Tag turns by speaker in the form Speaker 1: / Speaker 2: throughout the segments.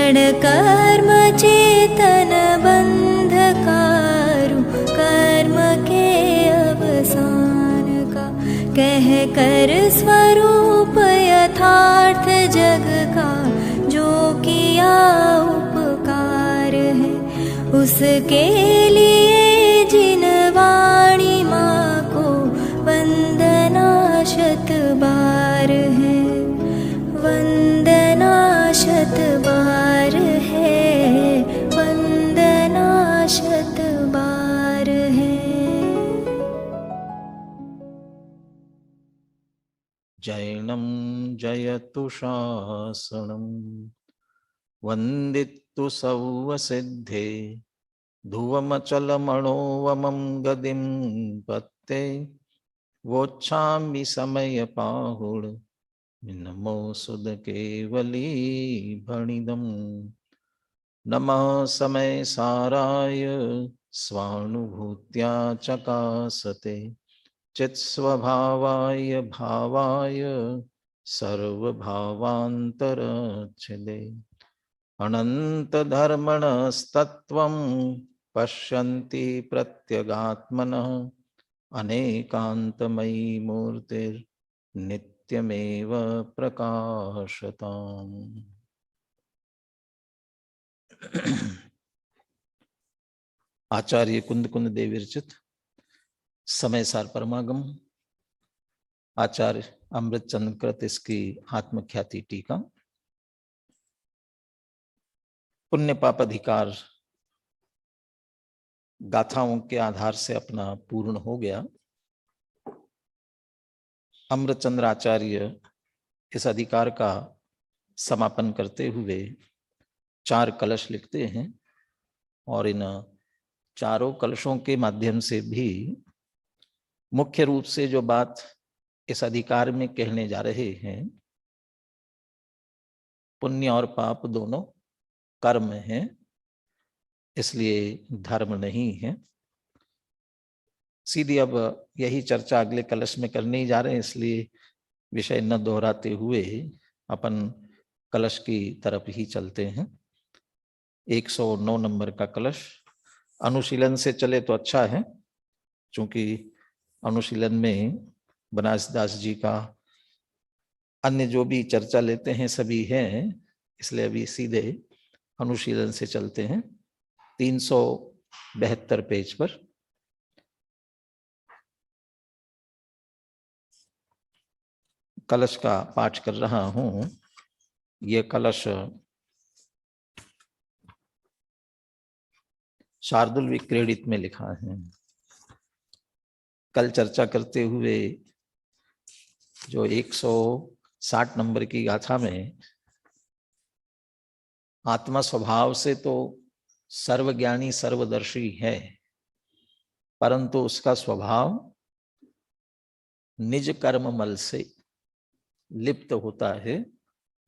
Speaker 1: जड़ कर्म चेतन बंधकारु कर्म के अवसान का, कह कर स्वरूप यथार्थ जग का जो किया उपकार है, उसके लिए जिन वाणी माँ को वंदना शत बार है, वंदना शत बार है, वंदना शत बार है।
Speaker 2: जैनं जयतु शासनं वन्दितु सौवसिद्धे, ध्रुवमचलमणोवमं गदिं पत्ते वोच्छामि समयपाहुड नमो सुदकेवली भणिदम्। नमः समय साराय स्वानुभूत्या चकासते, चित्स्वभावाय भावाय सर्वभावान्तरच्छिदे, अनन्तधर्मणस्तत्त्वं पश्यन्ति प्रत्यगात्मनः, अनेकान्तमयी मूर्तिर्नित्यमेव प्रकाशताम्। आचार्य कुंद कुंद देव विरचित समय सार परमागम, आचार्य अमृतचंद्र कृत इसकी आत्मख्याति टीका। पुण्य पाप अधिकार गाथाओं के आधार से अपना पूर्ण हो गया। अमृतचंद्र आचार्य इस अधिकार का समापन करते हुए 4 कलश लिखते हैं और इन चारों कलशों के माध्यम से भी मुख्य रूप से जो बात इस अधिकार में कहने जा रहे हैं, पुण्य और पाप दोनों कर्म हैं, इसलिए धर्म नहीं है। सीधी अब यही चर्चा अगले कलश में करने ही जा रहे हैं, इसलिए विषय न दोहराते हुए अपन कलश की तरफ ही चलते हैं। 109 नंबर का कलश। अनुशीलन से चले तो अच्छा है, क्योंकि अनुशीलन में बनारसदास जी का अन्य जो भी चर्चा लेते हैं सभी हैं, इसलिए अभी सीधे अनुशीलन से चलते हैं। 372 पेज पर कलश का पाठ कर रहा हूं। यह कलश शार्दुल विक्रेडित में लिखा है। कल चर्चा करते हुए जो 160 नंबर की गाथा में आत्मा स्वभाव से तो सर्वज्ञानी सर्वदर्शी है, परंतु उसका स्वभाव निज कर्म मल से लिप्त होता है,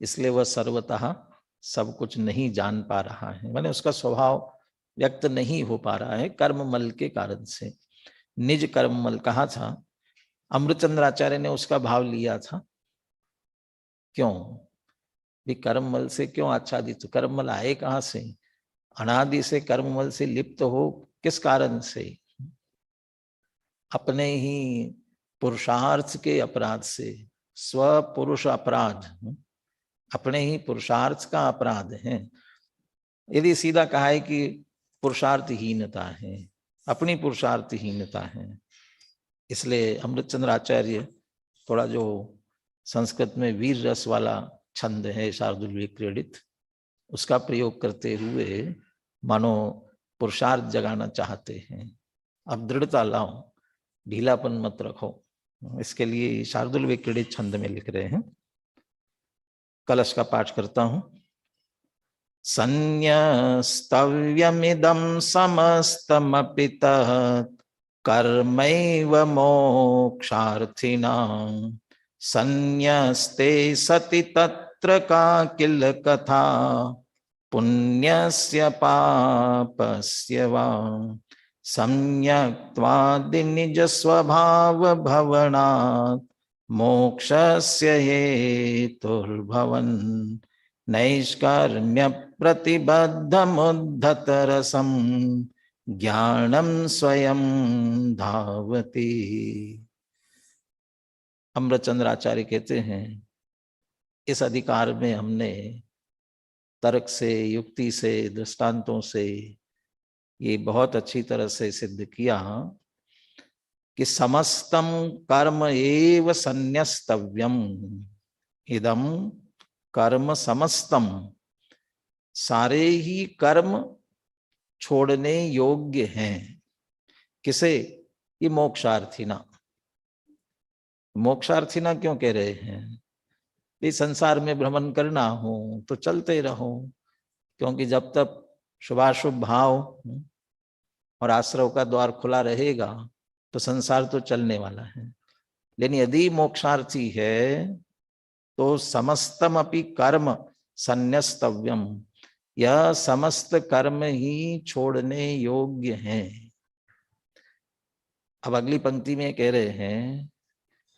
Speaker 2: इसलिए वह सर्वतः सब कुछ नहीं जान पा रहा है। माने उसका स्वभाव व्यक्त नहीं हो पा रहा है कर्म मल के कारण से। निज कर्म मल कहा था, अमृतचंद्र आचार्य ने उसका भाव लिया था। क्यों भी कर्ममल से क्यों आच्छादित? कर्ममल आए कहां से? अनादि से कर्ममल से लिप्त हो किस कारण से? अपने ही पुरुषार्थ के अपराध से। स्वपुरुष अपराध, अपने ही पुरुषार्थ का अपराध है। यदि सीधा कहा है कि पुरुषार्थहीनता है, अपनी पुरुषार्थहीनता है। इसलिए अमृतचंद्र आचार्य थोड़ा जो संस्कृत में वीर रस वाला छंद है शार्दुल विक्रीडित, उसका प्रयोग करते हुए मानो पुरुषार्थ जगाना चाहते हैं। अब दृढ़ता लाओ, ढीलापन मत रखो। इसके लिए शार्दुल विक्रीडित छंद में लिख रहे हैं। कलश का पाठ करता हूं। संन्यस्तव्यमिदं समस्तमपितः कर्मैव मोक्षार्थिनां, संन्यस्ते सति तत्र का किल कथा पुण्यस्य पापस्य वा, सम्यक्त्वादि निज स्वभाव भवनात् मोक्षस्य हेतुर्भवन्, नैष्कर्म्य प्रतिबद्धमुद्धत रसम ज्ञानम स्वयं धावति। अमृतचंद्र आचार्य कहते हैं इस अधिकार में हमने तर्क से, युक्ति से, दृष्टांतों से ये बहुत अच्छी तरह से सिद्ध किया कि समस्तम कर्म एव संन्यस्तव्यम, इदम कर्म समस्तम, सारे ही कर्म छोड़ने योग्य हैं। किसे? ये मोक्षार्थिना। मोक्षार्थिना क्यों कह रहे हैं? इस संसार में भ्रमण करना हो तो चलते रहो, क्योंकि जब तक शुभाशुभ भाव और आश्रव का द्वार खुला रहेगा तो संसार तो चलने वाला है। लेकिन यदि मोक्षार्थी है तो समस्तम अपि कर्म संन्यस्तव्यम, यह समस्त कर्म ही छोड़ने योग्य हैं। अब अगली पंक्ति में कह रहे हैं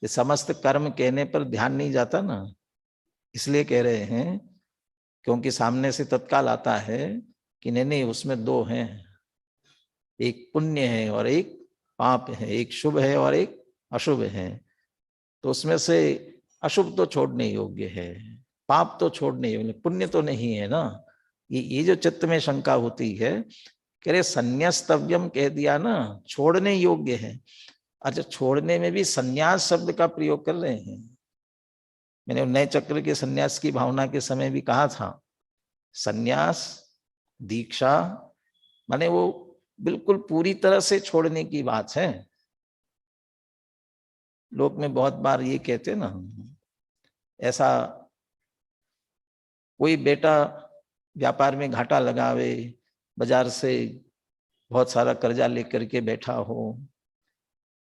Speaker 2: कि समस्त कर्म कहने पर ध्यान नहीं जाता ना, इसलिए कह रहे हैं क्योंकि सामने से तत्काल आता है कि नहीं उसमें दो हैं, एक पुण्य है और एक पाप है, एक शुभ है और एक अशुभ है। तो उसमें से अशुभ तो छोड़ने योग्य है, पाप तो छोड़ने योग्य, पुण्य तो नहीं है ना। ये जो चित्त में शंका होती है, कह रहे संन्यास्तव्यम कह दिया ना, छोड़ने योग्य है। अच्छा, छोड़ने में भी संन्यास शब्द का प्रयोग कर रहे हैं। मैंने नए चक्र के संन्यास की भावना के समय भी कहा था, संन्यास दीक्षा माने वो बिल्कुल पूरी तरह से छोड़ने की बात है। लोग में बहुत बार ये कहते ना, ऐसा कोई बेटा व्यापार में घाटा लगावे, बाजार से बहुत सारा कर्जा लेकर के बैठा हो,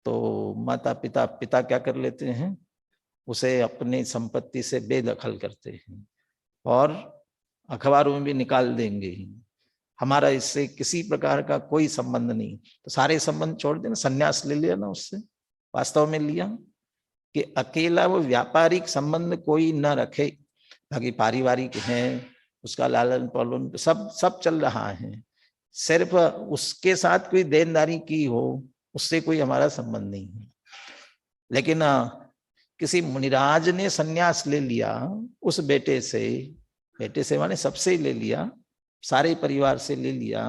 Speaker 2: तो माता पिता क्या कर लेते हैं, उसे अपनी संपत्ति से बेदखल करते हैं और अखबारों में भी निकाल देंगे, हमारा इससे किसी प्रकार का कोई संबंध नहीं। तो सारे संबंध छोड़ देना, संन्यास ले लिया ना उससे। वास्तव में लिया कि अकेला वो व्यापारिक संबंध कोई न रखे, बाकी पारिवारिक है, उसका लालन पालन सब चल रहा है, सिर्फ उसके साथ कोई देनदारी की हो उससे कोई हमारा संबंध नहीं है। लेकिन किसी मुनिराज ने सन्यास ले लिया उस बेटे से माने सबसे ही ले लिया, सारे परिवार से ले लिया।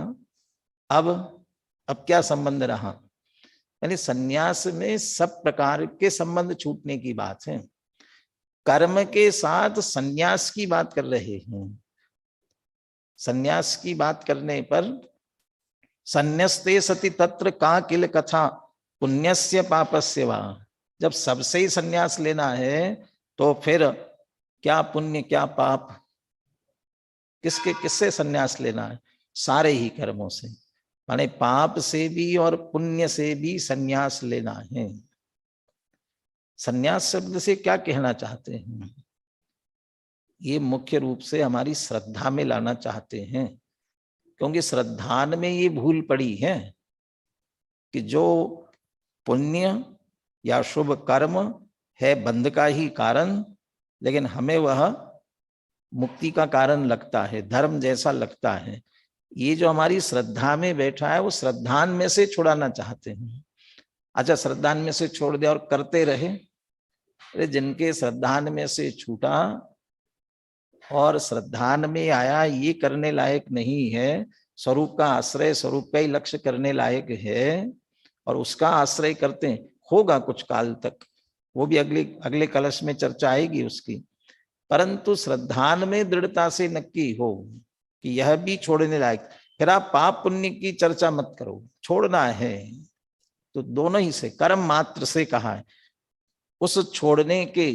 Speaker 2: अब क्या संबंध रहा? यानी सन्यास में सब प्रकार के संबंध छूटने की बात है। कर्म के साथ सन्यास की बात कर रहे हैं। सन्यास की बात करने पर संन्यस्ते सति तत्र का किल कथा पुण्यस्य पापस्य वा, जब सबसे ही सन्यास लेना है तो फिर क्या पुण्य क्या पाप, किससे सन्यास लेना है? सारे ही कर्मों से, माने पाप से भी और पुण्य से भी सन्यास लेना है। सन्यास शब्द से क्या कहना चाहते हैं? ये मुख्य रूप से हमारी श्रद्धा में लाना चाहते हैं, क्योंकि श्रद्धान में ये भूल पड़ी है कि जो पुण्य या शुभ कर्म है बंध का ही कारण, लेकिन हमें वह मुक्ति का कारण लगता है, धर्म जैसा लगता है। ये जो हमारी श्रद्धा में बैठा है वो श्रद्धान में से छुड़ाना चाहते हैं। अच्छा, श्रद्धान में से छोड़ दे और करते रहे, अरे जिनके श्रद्धान में से छूटा और श्रद्धान में आया, ये करने लायक नहीं है, स्वरूप का आश्रय, स्वरूप का ही लक्ष्य करने लायक है और उसका आश्रय करते हैं, होगा कुछ काल तक, वो भी अगले कलश में चर्चा आएगी उसकी। परंतु श्रद्धान में दृढ़ता से नक्की हो कि यह भी छोड़ने लायक, फिर आप पाप पुण्य की चर्चा मत करो, छोड़ना है तो दोनों ही से, कर्म मात्र से कहा है। उस छोड़ने के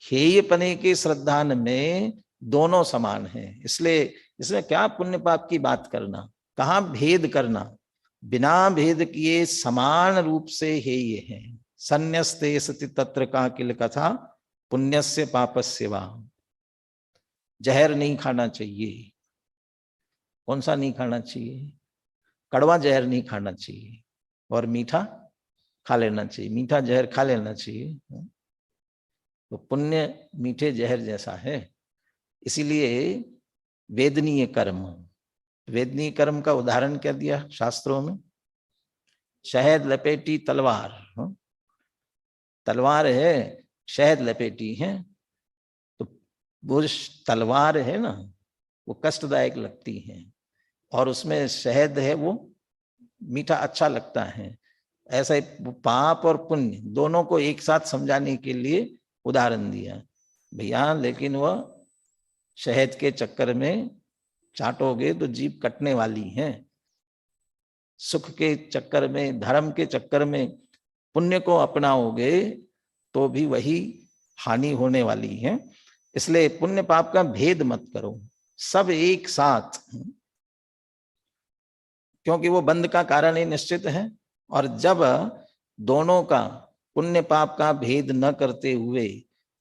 Speaker 2: हेयपने के श्रद्धान में दोनों समान है, इसलिए इसमें क्या पुण्य पाप की बात करना, कहाँ भेद करना, बिना भेद किए समान रूप से हेय है। संन्यस्ते सति तत्र का किल कथा पुण्यस्य पापस्य वा। जहर नहीं खाना चाहिए। कौन सा नहीं खाना चाहिए? कड़वा जहर नहीं खाना चाहिए और मीठा खा लेना चाहिए, मीठा जहर खा लेना चाहिए। तो पुण्य मीठे जहर जैसा है, इसीलिए वेदनीय कर्म, वेदनीय कर्म का उदाहरण क्या दिया शास्त्रों में? शहद लपेटी तलवार, तलवार है, शहद लपेटी है, तो वो तलवार है ना, वो कष्टदायक लगती है, और उसमें शहद है वो मीठा अच्छा लगता है। ऐसा ही पाप और पुण्य दोनों को एक साथ समझाने के लिए उदाहरण दिया भैया। लेकिन वह शहद के चक्कर में चाटोगे तो जीभ कटने वाली है, सुख के चक्कर में, धर्म के चक्कर में पुण्य को अपनाओगे तो भी वही हानि होने वाली है। इसलिए पुण्य पाप का भेद मत करो, सब एक साथ, क्योंकि वो बंध का कारण ही निश्चित है। और जब दोनों का, पुण्य पाप का भेद न करते हुए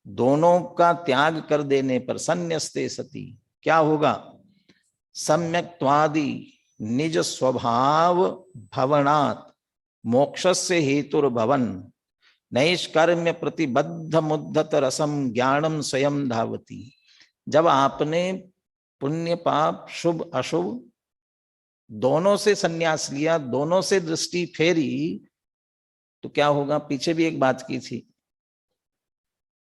Speaker 2: दोनों का त्याग कर देने पर संन्यस्ते सती क्या होगा? सम्यक्त्वादि निज स्वभाव भवनात् मोक्षस्य हेतुर्भवन नैष्कर्म्य प्रतिबद्ध मुद्धत रसम ज्ञानम स्वयं धावती। जब आपने पुण्य पाप शुभ अशुभ दोनों से संन्यास लिया, दोनों से दृष्टि फेरी, तो क्या होगा? पीछे भी एक बात की थी,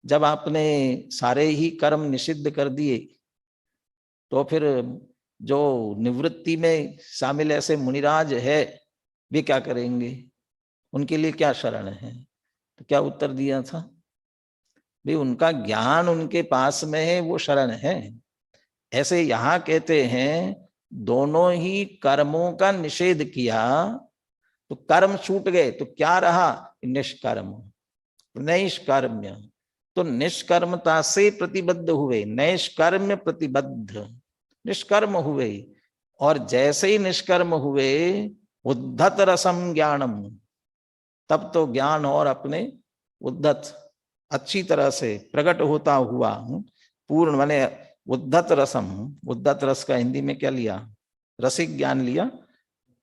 Speaker 2: जब आपने सारे ही कर्म निषिद्ध कर दिए तो फिर जो निवृत्ति में शामिल ऐसे मुनिराज है वे क्या करेंगे? उनके लिए क्या शरण है? तो क्या उत्तर दिया था? भाई उनका ज्ञान उनके पास में है, वो शरण है। ऐसे यहां कहते हैं दोनों ही कर्मों का निषेध किया तो कर्म छूट गए, तो क्या रहा? निष्कर्म, नैष्कर्म्य। तो निष्कर्मता से प्रतिबद्ध हुए, नैष्कर्म्य प्रतिबद्ध, निष्कर्म हुए। और जैसे ही निष्कर्म हुए उद्धत रसम ज्ञानम, तब तो ज्ञान और अपने उद्धत अच्छी तरह से प्रकट होता हुआ पूर्ण, माने उद्धत रसम, उद्धत रस का हिंदी में क्या लिया? रसिक ज्ञान लिया।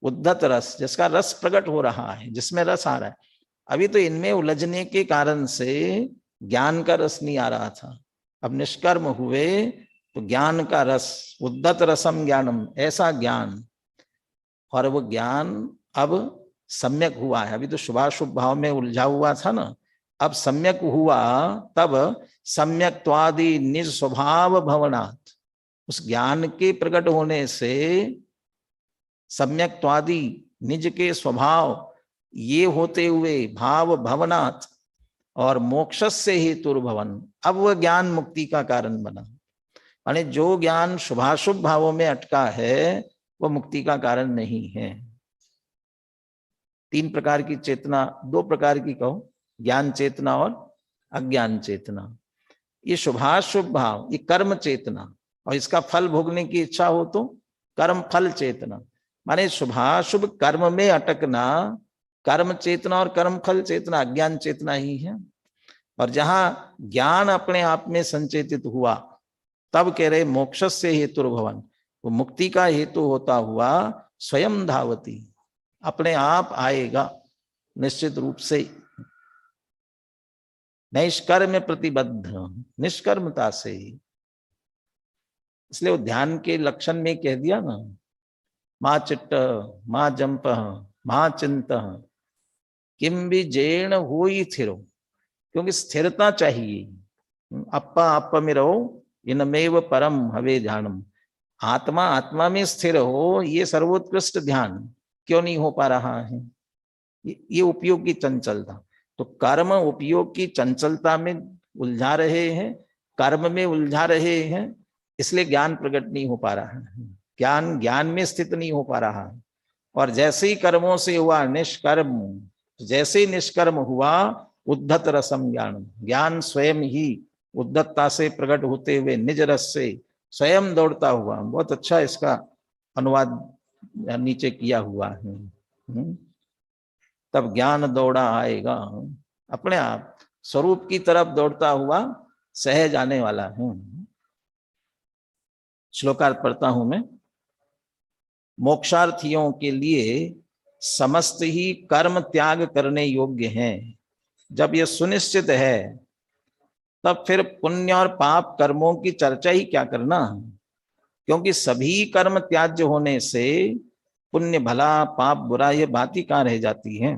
Speaker 2: उद्धत रस जिसका रस प्रकट हो रहा है, जिसमें रस आ रहा है। अभी तो इनमें उलझने के कारण से ज्ञान का रस नहीं आ रहा था, अब निष्कर्म हुए तो ज्ञान का रस, उद्धत रसम ज्ञानम, ऐसा ज्ञान। और वो ज्ञान अब सम्यक हुआ है। अभी तो शुभाशुभ भाव में उलझा हुआ था ना, अब सम्यक हुआ, तब सम्यक्त्वादि निज स्वभाव भवनात्, उस ज्ञान के प्रकट होने से सम्यक्त्वादि निज के स्वभाव ये होते हुए भाव भवनात् और मोक्षस्य हेतुर्भवन, अब वह ज्ञान मुक्ति का कारण बना। माने जो ज्ञान शुभाशुभ भावों में अटका है वह मुक्ति का कारण नहीं है। तीन प्रकार की चेतना, दो प्रकार की कहो, ज्ञान चेतना और अज्ञान चेतना। ये शुभाशुभ भाव, ये कर्म चेतना, और इसका फल भोगने की इच्छा हो तो कर्म फल चेतना। माने शुभाशुभ कर्म में अटकना कर्म चेतना और कर्म फल चेतना अज्ञान चेतना ही है। और जहां ज्ञान अपने आप में संचेतित हुआ तब कह रहे मोक्षस्य हेतुर्भवन, वो मुक्ति का हेतु होता हुआ स्वयं धावती, अपने आप आएगा निश्चित रूप से। नैष्कर्म्य प्रतिबद्ध, निष्कर्मता से। इसलिए वो ध्यान के लक्षण में कह दिया ना, मां चिट्ट मां जंप मां चिंत किम भी जेण हो ही थिरो, क्योंकि स्थिरता चाहिए। अप्पा अप्प में रहो, इनमेव परम हवे ध्यानम। आत्मा आत्मा में स्थिर हो, ये सर्वोत्कृष्ट ध्यान क्यों नहीं हो पा रहा है? ये उपयोग की चंचलता। तो कर्म उपयोग की चंचलता में उलझा रहे हैं, कर्म में उलझा रहे हैं, इसलिए ज्ञान प्रकट नहीं हो पा रहा है, ज्ञान ज्ञान में स्थित नहीं हो पा रहा है। और जैसे ही कर्मों से हुआ निष्कर्म, जैसे ही निष्कर्म हुआ उद्धत रसम ज्ञान, ज्ञान स्वयं ही उद्धतता से प्रकट होते हुए निज रस से स्वयं दौड़ता हुआ। बहुत अच्छा इसका अनुवाद नीचे किया हुआ है। तब ज्ञान दौड़ा आएगा, अपने आप स्वरूप की तरफ दौड़ता हुआ सहज आने वाला है। श्लोकार्थ पढ़ता हूं मैं। मोक्षार्थियों के लिए समस्त ही कर्म त्याग करने योग्य हैं। जब यह सुनिश्चित है तब फिर पुण्य और पाप कर्मों की चर्चा ही क्या करना, क्योंकि सभी कर्म त्याज्य होने से पुण्य भला पाप बुरा ये बात ही कहाँ रह जाती है।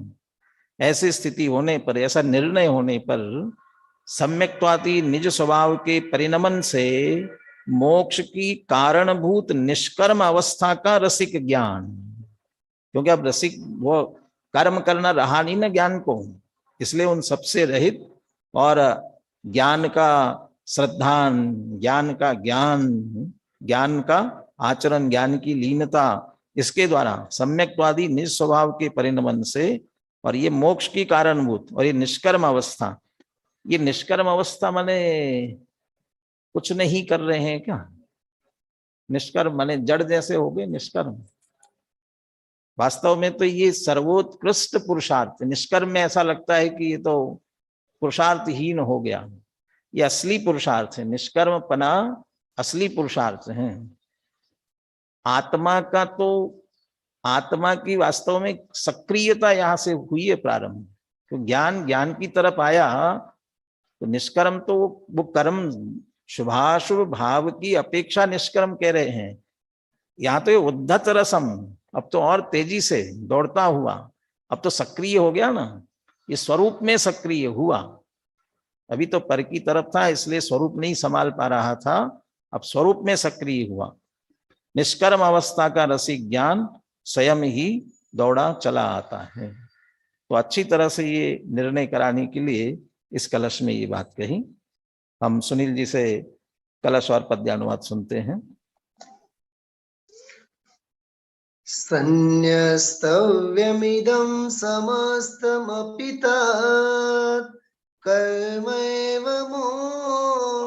Speaker 2: ऐसी स्थिति होने पर, ऐसा निर्णय होने पर सम्यक्त्वादि निज स्वभाव के परिणमन से मोक्ष की कारणभूत निष्कर्म अवस्था का रसिक ज्ञान, क्योंकि अब रसिक वो कर्म करना रहा नहीं ना ज्ञान को, इसलिए उन सबसे रहित और ज्ञान का श्रद्धान, ज्ञान का ज्ञान, ज्ञान का आचरण, ज्ञान की लीनता, इसके द्वारा सम्यक्त्वादि निज स्वभाव के परिणमन से, और ये मोक्ष की कारणभूत और ये निष्कर्म अवस्था, ये निष्कर्म अवस्था माने कुछ नहीं कर रहे हैं क्या, निष्कर्म माने जड़ जैसे हो गए निष्कर्म। वास्तव में तो ये सर्वोत्कृष्ट पुरुषार्थ, निष्कर्म में ऐसा लगता है कि ये तो पुरुषार्थहीन हो गया, ये असली पुरुषार्थ है, निष्कर्म पना असली पुरुषार्थ है। आत्मा का तो, आत्मा की वास्तव में सक्रियता यहां से हुई है प्रारंभ, तो ज्ञान ज्ञान की तरफ आया, तो निष्कर्म तो वो कर्म शुभाशुभ भाव की अपेक्षा निष्कर्म कह रहे हैं। यहां तो ये उद्धत रसम, अब तो और तेजी से दौड़ता हुआ, अब तो सक्रिय हो गया ना, ये स्वरूप में सक्रिय हुआ। अभी तो पर की तरफ था इसलिए स्वरूप नहीं संभाल पा रहा था, अब स्वरूप में सक्रिय हुआ। निष्कर्म अवस्था का रसिक ज्ञान स्वयं ही दौड़ा चला आता है। तो अच्छी तरह से ये निर्णय कराने के लिए इस कलश में ये बात कही। हम सुनील जी से कलश और पद्यानुवाद सुनते हैं।
Speaker 3: संन्यस्तव्यमिदं समस्तमपि तत् कर्मैव मोक्षार्थिनां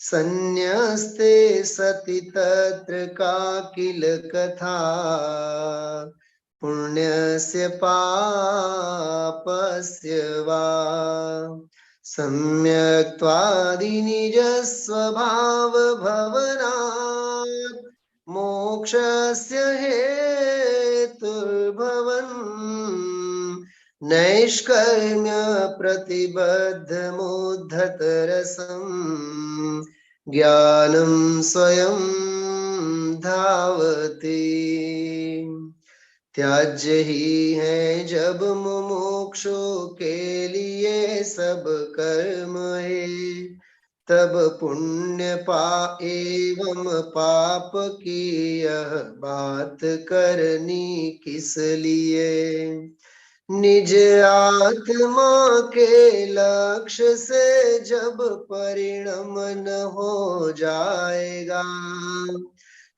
Speaker 3: संन्यस्ते सति तत्र का किल कथा पुण्यस्य पापस्य वा सम्यक्त्वादि निज स्वभाव भवनात् मोक्षस्य हेतुर्भवन् नैष्कर्म्य प्रतिबद्धमुद्धतरसं ज्ञानं स्वयं धावति। त्याज्य ही है जब मुमुक्षु के लिए सब कर्म है, तब पुण्य एवं पाप की यह बात करनी किस लिए। निज आत्मा के लक्ष्य से जब परिणमन हो जाएगा,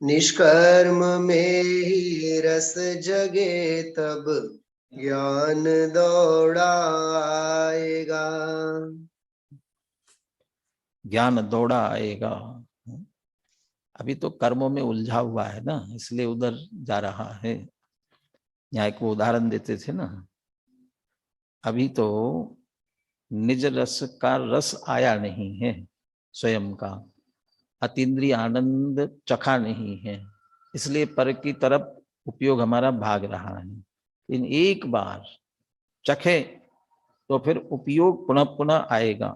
Speaker 3: निष्कर्म में ही रस जगे तब ज्ञान दौड़ा आएगा।
Speaker 2: ज्ञान दौड़ा आएगा। अभी तो कर्मों में उलझा हुआ है ना, इसलिए उधर जा रहा है। यहाँ एक वो उदाहरण देते थे ना, अभी तो निज रस का रस आया नहीं है, स्वयं का अतीन्द्रिय आनंद चखा नहीं है, इसलिए पर की तरफ उपयोग हमारा भाग रहा है। लेकिन एक बार चखे तो फिर उपयोग पुनः पुनः आएगा।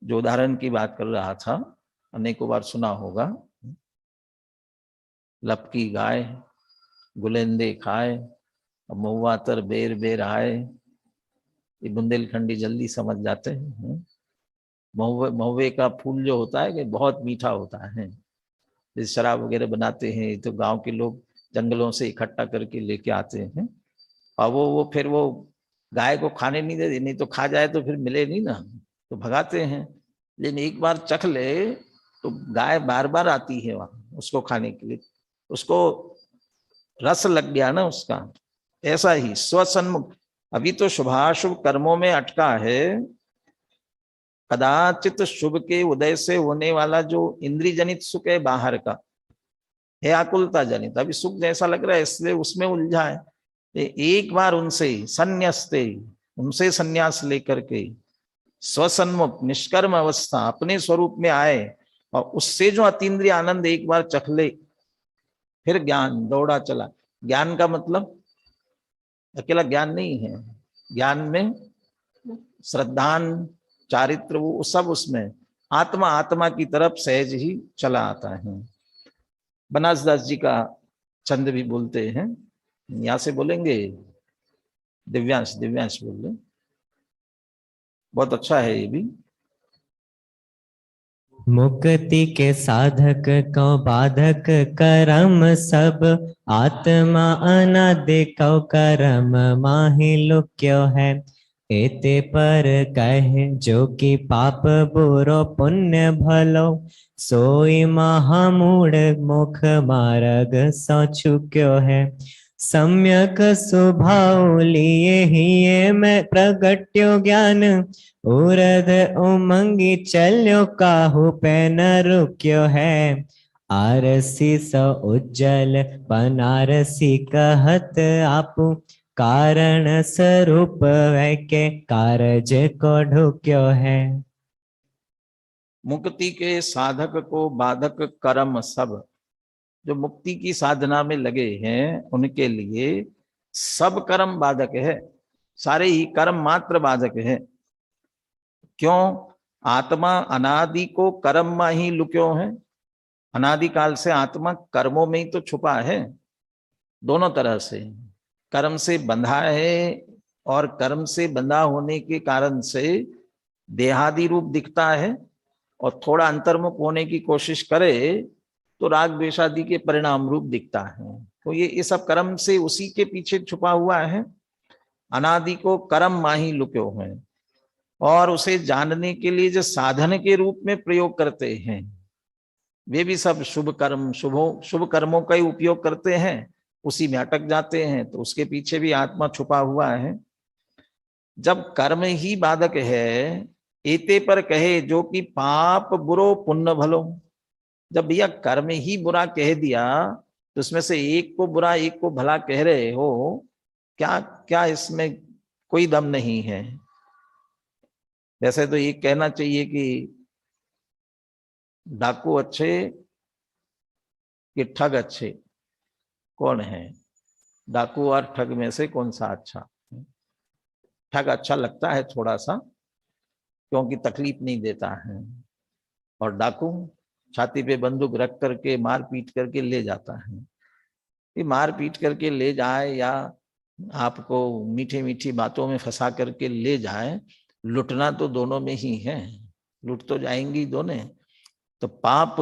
Speaker 2: जो उदाहरण की बात कर रहा था, अनेकों बार सुना होगा, लपकी गाय गुलेंदे खाए, महुआ तर बेर बेर आए। ये बुंदेलखंडी जल्दी समझ जाते हैं। महुए का फूल जो होता है कि बहुत मीठा होता है, जैसे शराब वगैरह बनाते हैं तो गांव के लोग जंगलों से इकट्ठा करके लेके आते हैं, और वो फिर वो गाय को खाने नहीं देते, नहीं तो खा जाए तो फिर मिले नहीं ना, तो भगाते हैं। लेकिन एक बार चख ले तो गाय बार बार आती है वहां उसको खाने के लिए, उसको रस लग गया ना उसका। ऐसा ही स्वसन्मुख अभी तो शुभाशुभ कर्मों में अटका है, कदाचित शुभ के उदय से होने वाला जो इंद्रिय जनित सुख है बाहर का है, आकुलता जनित, अभी सुख जैसा लग रहा है इसलिए उसमें उलझा है। एक बार उनसे संन्यास्ते, उनसे संन्यास लेकर के स्वसन्मुख निष्कर्म अवस्था अपने स्वरूप में आए, और उससे जो अतीन्द्रिय आनंद एक बार चख ले, फिर ज्ञान दौड़ा चला। ज्ञान का मतलब अकेला ज्ञान नहीं है, ज्ञान में श्रद्धान, चारित्र, वो सब उसमें आत्मा आत्मा की तरफ सहज ही चला आता है। बनासदास जी का छंद भी बोलते हैं, यहां से बोलेंगे, दिव्यांश दिव्यांश बोल रहे, बहुत अच्छा है ये भी।
Speaker 4: मुक्ति के साधक को बाधक कर्म सब, आत्मा अनादि को कर्म माहि लुक्यो है। एते पर कहे जो कि पाप बुरो पुण्य भलो, सोई महामूढ़ मुख मार्ग सो चुक्यो है। सम्यक स्वभाव लिए ही में प्रगट्यो ज्ञान, उरद उमंगी चल्यो काहू पे न रुक्यो है। आरसी सो उज्जल बनारसी कहत आपू, कारण स्वरूप है के कारज को ढुक्यो है।
Speaker 2: मुक्ति के साधक को बाधक कर्म सब, जो मुक्ति की साधना में लगे हैं उनके लिए सब कर्म बाधक है, सारे ही कर्म मात्र बाधक है। क्यों? आत्मा अनादि को कर्म में ही लुक्यो है, अनादि काल से आत्मा कर्मों में ही तो छुपा है। दोनों तरह से कर्म से बंधा है, और कर्म से बंधा होने के कारण से देहादि रूप दिखता है, और थोड़ा अंतर्मुख होने की कोशिश करे तो राग द्वेषादि के परिणाम रूप दिखता है। तो ये सब कर्म से उसी के पीछे छुपा हुआ है। अनादि को कर्म माही लुक्यो है, और उसे जानने के लिए जो साधन के रूप में प्रयोग करते हैं वे भी सब शुभ कर्म, शुभ कर्मों का ही उपयोग करते हैं, उसी में अटक जाते हैं। तो उसके पीछे भी आत्मा छुपा हुआ है। जब कर्म ही बाधक है, एते पर कहे जो कि पाप बुरो पुण्य भलो, जब भैया कर्म ही बुरा कह दिया तो उसमें से एक को बुरा एक को भला कह रहे हो, क्या क्या इसमें कोई दम नहीं है। वैसे तो ये कहना चाहिए कि डाकू अच्छे कि ठग अच्छे, कौन है? डाकू और ठग में से कौन सा अच्छा? ठग अच्छा लगता है थोड़ा सा, क्योंकि तकलीफ नहीं देता है, और डाकू छाती पे बंदूक रख करके मार पीट करके ले जाता है। ये मार पीट करके ले जाए या आपको मीठी मीठी बातों में फंसा करके ले जाए, लुटना तो दोनों में ही है, लुट तो जाएंगी दोनों। तो पाप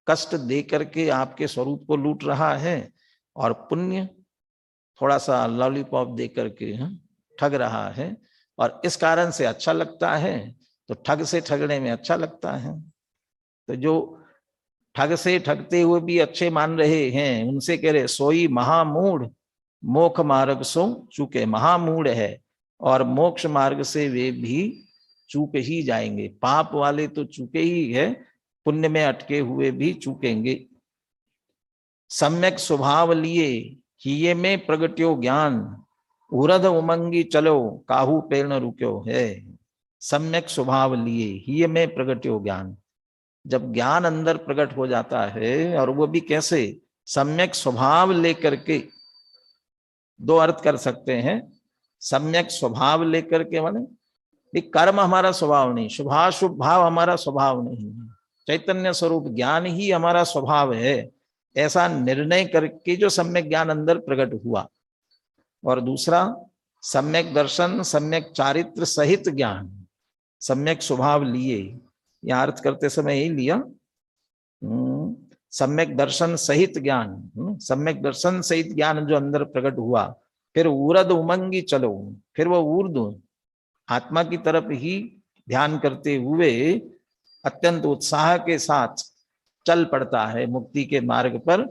Speaker 2: कष्ट दे करके आपके स्वरूप को लूट रहा है, और पुण्य थोड़ा सा लॉलीपॉप दे करके ठग रहा है, और इस कारण से अच्छा लगता है। तो ठग से ठगने में अच्छा लगता है। तो जो ठग से ठगते हुए भी अच्छे मान रहे हैं, उनसे कह रहे सोई महामूढ़ मोक्ष मार्ग सो चूके। महामूढ़ है, और मोक्ष मार्ग से वे भी चूक ही जाएंगे। पाप वाले तो चूके ही है, पुण्य में अटके हुए भी चूकेंगे। सम्यक स्वभाव लिए हिये में प्रगट्यो ज्ञान, उरध उमंगी चलो काहू पेड़ न रुक्यो है। सम्यक स्वभाव लिए हिये में प्रगट्यो ज्ञान, जब ज्ञान अंदर प्रकट हो जाता है, और वो भी कैसे? सम्यक स्वभाव लेकर के। दो अर्थ कर सकते हैं। सम्यक स्वभाव लेकर के माने कर्म हमारा स्वभाव नहीं, शुभाशुभ भाव हमारा स्वभाव नहीं है, चैतन्य स्वरूप ज्ञान ही हमारा स्वभाव है, ऐसा निर्णय करके जो सम्यक ज्ञान अंदर प्रकट हुआ। और दूसरा सम्यक दर्शन, सम्यक चारित्र सहित ज्ञान, सम्यक स्वभाव लिए, यह अर्थ करते समय यही लिया। सम्यक दर्शन सहित ज्ञान, सम्यक दर्शन सहित ज्ञान जो अंदर प्रकट हुआ, फिर उरद उमंगी चलो, फिर वो ऊर्ध्व आत्मा की तरफ ही ध्यान करते हुए अत्यंत उत्साह के साथ चल पड़ता है मुक्ति के मार्ग पर।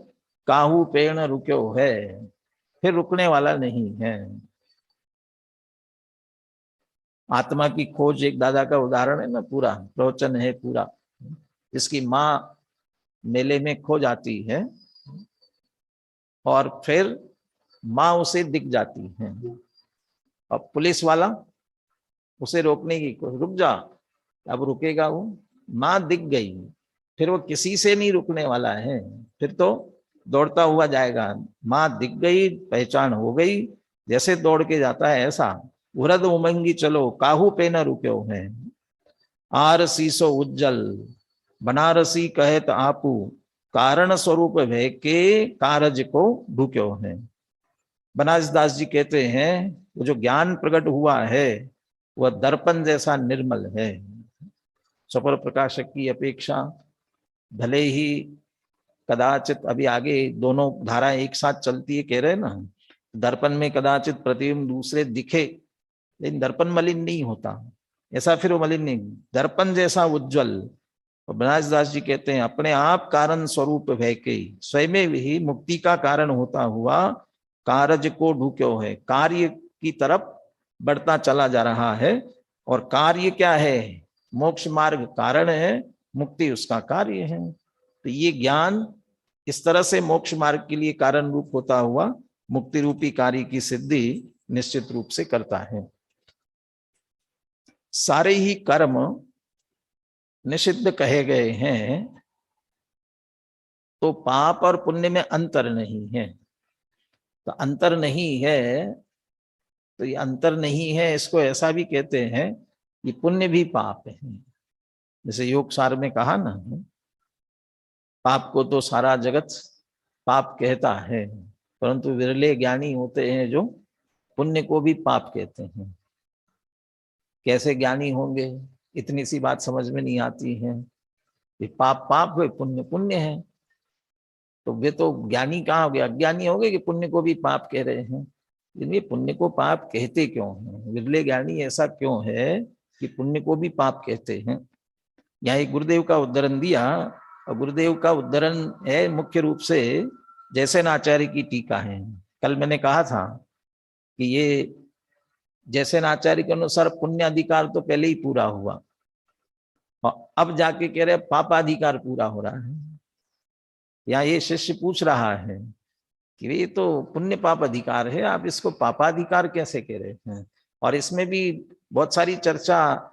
Speaker 2: काहू पेड़ रुक्यो है, फिर रुकने वाला नहीं है। आत्मा की खोज एक दादा का उदाहरण है ना, पूरा प्रवचन है पूरा। जिसकी माँ मेले में खो जाती है, और फिर माँ उसे दिख जाती है, और पुलिस वाला उसे रोकने की कोशिश, रुक जा, अब रुकेगा वो? माँ दिख गई, फिर वो किसी से नहीं रुकने वाला है, फिर तो दौड़ता हुआ जाएगा। माँ दिख गई, पहचान हो गई, जैसे दौड़ के जाता है ऐसा। वृद उमंगी चलो काहू पे न रुक्यो है। आर सीसो उज्जल बनारसी कहत आपू, कारण स्वरूप भय के कारज को ढूक्यो है। बनारस दास जी कहते हैं वो जो ज्ञान प्रकट हुआ है वह दर्पण जैसा निर्मल है। सफल प्रकाशक की अपेक्षा भले ही कदाचित अभी आगे दोनों धाराएं एक साथ चलती है कह रहे हैं ना, दर्पण में कदाचित प्रतिबिंब दूसरे दिखे लेकिन दर्पण मलिन नहीं होता, ऐसा फिर वो मलिन नहीं, दर्पण जैसा उज्जवल। और बनारस दास जी कहते हैं अपने आप कारण स्वरूप भय के स्वयं ही मुक्ति का कारण होता हुआ कारज को ढूक्यो है, कार्य की तरफ बढ़ता चला जा रहा है। और कार्य क्या है? मोक्ष मार्ग कारण है, मुक्ति उसका कार्य है। तो ये ज्ञान इस तरह से मोक्ष मार्ग के लिए कारण रूप होता हुआ मुक्ति रूपी कार्य की सिद्धि निश्चित रूप से करता है। सारे ही कर्म निषिद्ध कहे गए हैं, तो पाप और पुण्य में अंतर नहीं है। तो अंतर नहीं है, तो ये अंतर नहीं है इसको ऐसा भी कहते हैं कि पुण्य भी पाप है। जैसे योग सार में कहा ना, पाप को तो सारा जगत पाप कहता है, परंतु विरले ज्ञानी होते हैं जो पुण्य को भी पाप कहते हैं। कैसे ज्ञानी होंगे? इतनी सी बात समझ में नहीं आती है कि पाप पाप है, पुण्य पुण्य है। तो वे तो ज्ञानी कहाँ हो गए? अज्ञानी हो गए कि पुण्य को भी पाप कह रहे हैं। लेकिन ये पुण्य को पाप कहते क्यों हैं? विरले ज्ञानी ऐसा क्यों है कि पुण्य को भी पाप कहते हैं? यहाँ एक गुरुदेव का उद्धरण दिया, और गुरुदेव का उद्धरण है मुख्य रूप से जयसेन आचार्य की टीका है। कल मैंने कहा था कि ये जयसेन आचार्य के अनुसार पुण्याधिकार तो पहले ही पूरा हुआ, और अब जाके कह रहे पापाधिकार पूरा हो रहा है। या ये शिष्य पूछ रहा है कि ये तो पुण्य पाप अधिकार है, आप इसको पापाधिकार कैसे कह रहे हैं? और इसमें भी बहुत सारी चर्चा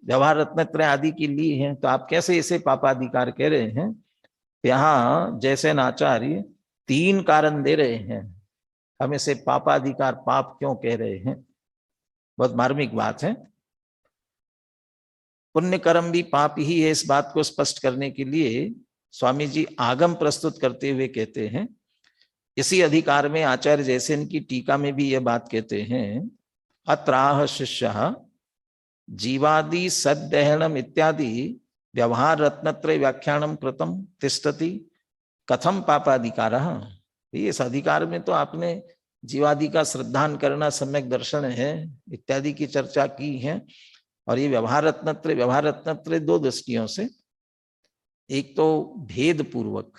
Speaker 2: व्यवहार रत्नत्रय आदि की ली है, तो आप कैसे इसे पापाधिकार कह रहे हैं? यहाँ जयसेन आचार्य 3 कारण दे रहे हैं हम इसे पापाधिकार पाप क्यों कह रहे हैं। बहुत मार्मिक बात है। पुण्य कर्म भी पाप ही है, इस बात को स्पष्ट करने के लिए स्वामी जी आगम प्रस्तुत करते हुए कहते हैं, इसी अधिकार में आचार्य जयसेन की टीका में भी यह बात कहते हैं, अत्राह शिष्य जीवादि सद्दहनम इत्यादि व्यवहार रत्नत्रय व्याख्यानम कृतम तिष्ठति कथम पापाधिकार। इस अधिकार में तो आपने जीवादि का श्रद्धान करना, सम्यक दर्शन है इत्यादि की चर्चा की है। और ये व्यवहार रत्नत्रय 2 दृष्टियों से, एक तो भेद पूर्वक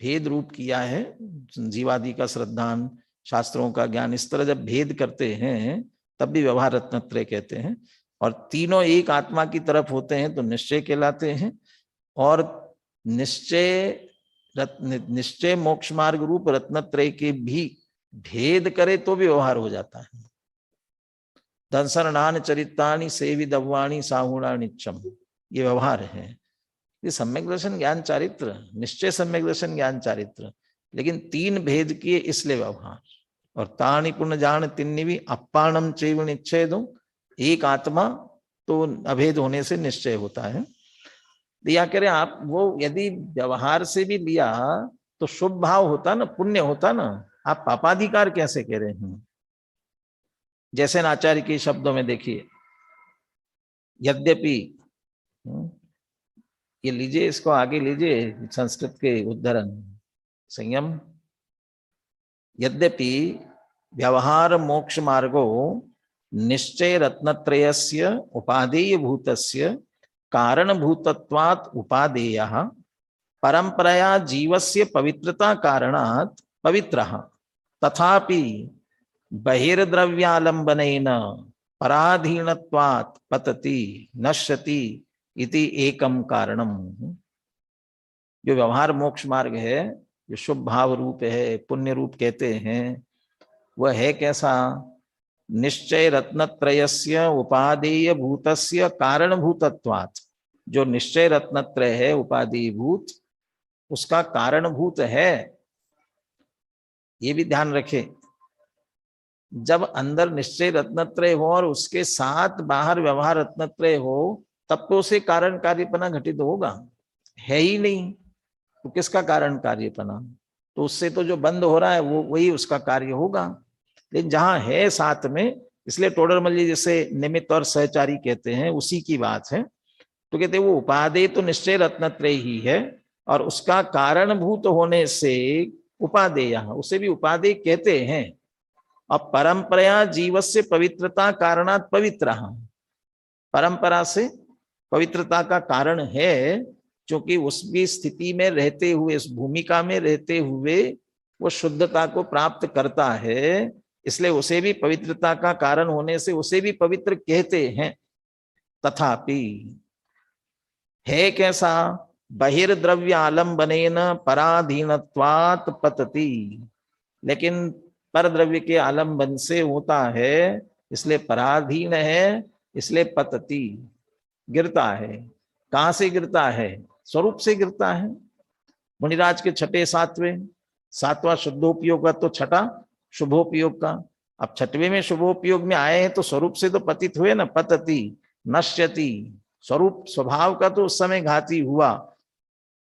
Speaker 2: भेद रूप किया है, जीवादि का श्रद्धान शास्त्रों का ज्ञान, इस तरह जब भेद करते हैं तब भी व्यवहार रत्नत्रय कहते हैं। और तीनों एक आत्मा की तरफ होते हैं तो निश्चय कहलाते हैं। और निश्चय मोक्ष मार्ग रूप रत्नत्रय के भी भेद करे तो भी व्यवहार हो जाता है। दंसरणान चरितानि सेविदव्वाणि साहुणानिच्चम, ये व्यवहार है। ये सम्यक दर्शन ज्ञान चारित्र, निश्चय सम्यक दर्शन ज्ञान चारित्र, लेकिन 3 भेद किए इसलिए व्यवहार। और तानि पुण्य जान तिन्नि भी अपाणम चैव निश्चयदो, एक आत्मा तो अभेद होने से निश्चय होता है। या करें आप वो यदि व्यवहार से भी लिया तो शुभ भाव होता ना, पुण्य होता ना, आप पापाधिकार कैसे कह रहे हैं? जैसे आचार्य के शब्दों में देखिए, यद्यपि, ये लीजिए, इसको आगे लीजिए, संस्कृत के उद्धरण संयम, यद्यपि व्यवहार मोक्ष मार्गो निश्चय रत्नत्रयस्य उपादेय भूतस्य कारणभूतत्वात् उपादेयः परंपरया जीवस्य पवित्रता कारणात् पवित्रः तथापि बहिर्द्रव्यालंबनेन पराधीनत्वात् पतति नश्यति इति एकम कारणम। जो व्यवहार मोक्ष मार्ग है, जो शुभ भाव रूप है, पुण्य रूप कहते हैं, वह है कैसा? निश्चय रत्नत्रयस्य उपादेय भूतस्य कारणभूतत्वात्, जो निश्चय रत्नत्रय है उपादेय भूत, उसका कारणभूत है। ये भी ध्यान रखें, जब अंदर निश्चय रत्नत्रय हो और उसके साथ बाहर व्यवहार रत्नत्रय हो, तब तो उसे कारण कार्यपना घटित होगा। है ही नहीं तो किसका कारण कार्यपना? तो उससे तो जो बंद हो रहा है वो वही उसका कार्य होगा। लेकिन जहां है साथ में, इसलिए टोडरमल जी जैसे निमित्त और सहचारी कहते हैं, उसी की बात है। तो कहते हैं वो उपादेय तो निश्चय रत्नत्रय ही है, और उसका कारणभूत होने से उपादेय, उसे भी उपादेय कहते हैं। अब परंपरा जीवस्य पवित्रता कारणात् पवित्र, परंपरा से पवित्रता का कारण है, क्योंकि उसकी स्थिति में रहते हुए, उस भूमिका में रहते हुए वो शुद्धता को प्राप्त करता है, इसलिए उसे भी पवित्रता का कारण होने से उसे भी पवित्र कहते हैं। तथापि है कैसा? बहिर्द्रव्य आलम्बनेन पराधीनत्वात् पतति, लेकिन पर द्रव्य के आलम्बन से होता है, इसलिए पराधीन है, इसलिए पतति, गिरता है। कहां से गिरता है? स्वरूप से गिरता है। मुनिराज के छठे सातवां शुद्धोपयोग का, तो छठा शुभोपयोग का। अब छठवें में शुभोपयोग में आए हैं तो स्वरूप से तो पतित हुए ना, पतति नश्यति, स्वरूप स्वभाव का तो उस समय घाती हुआ,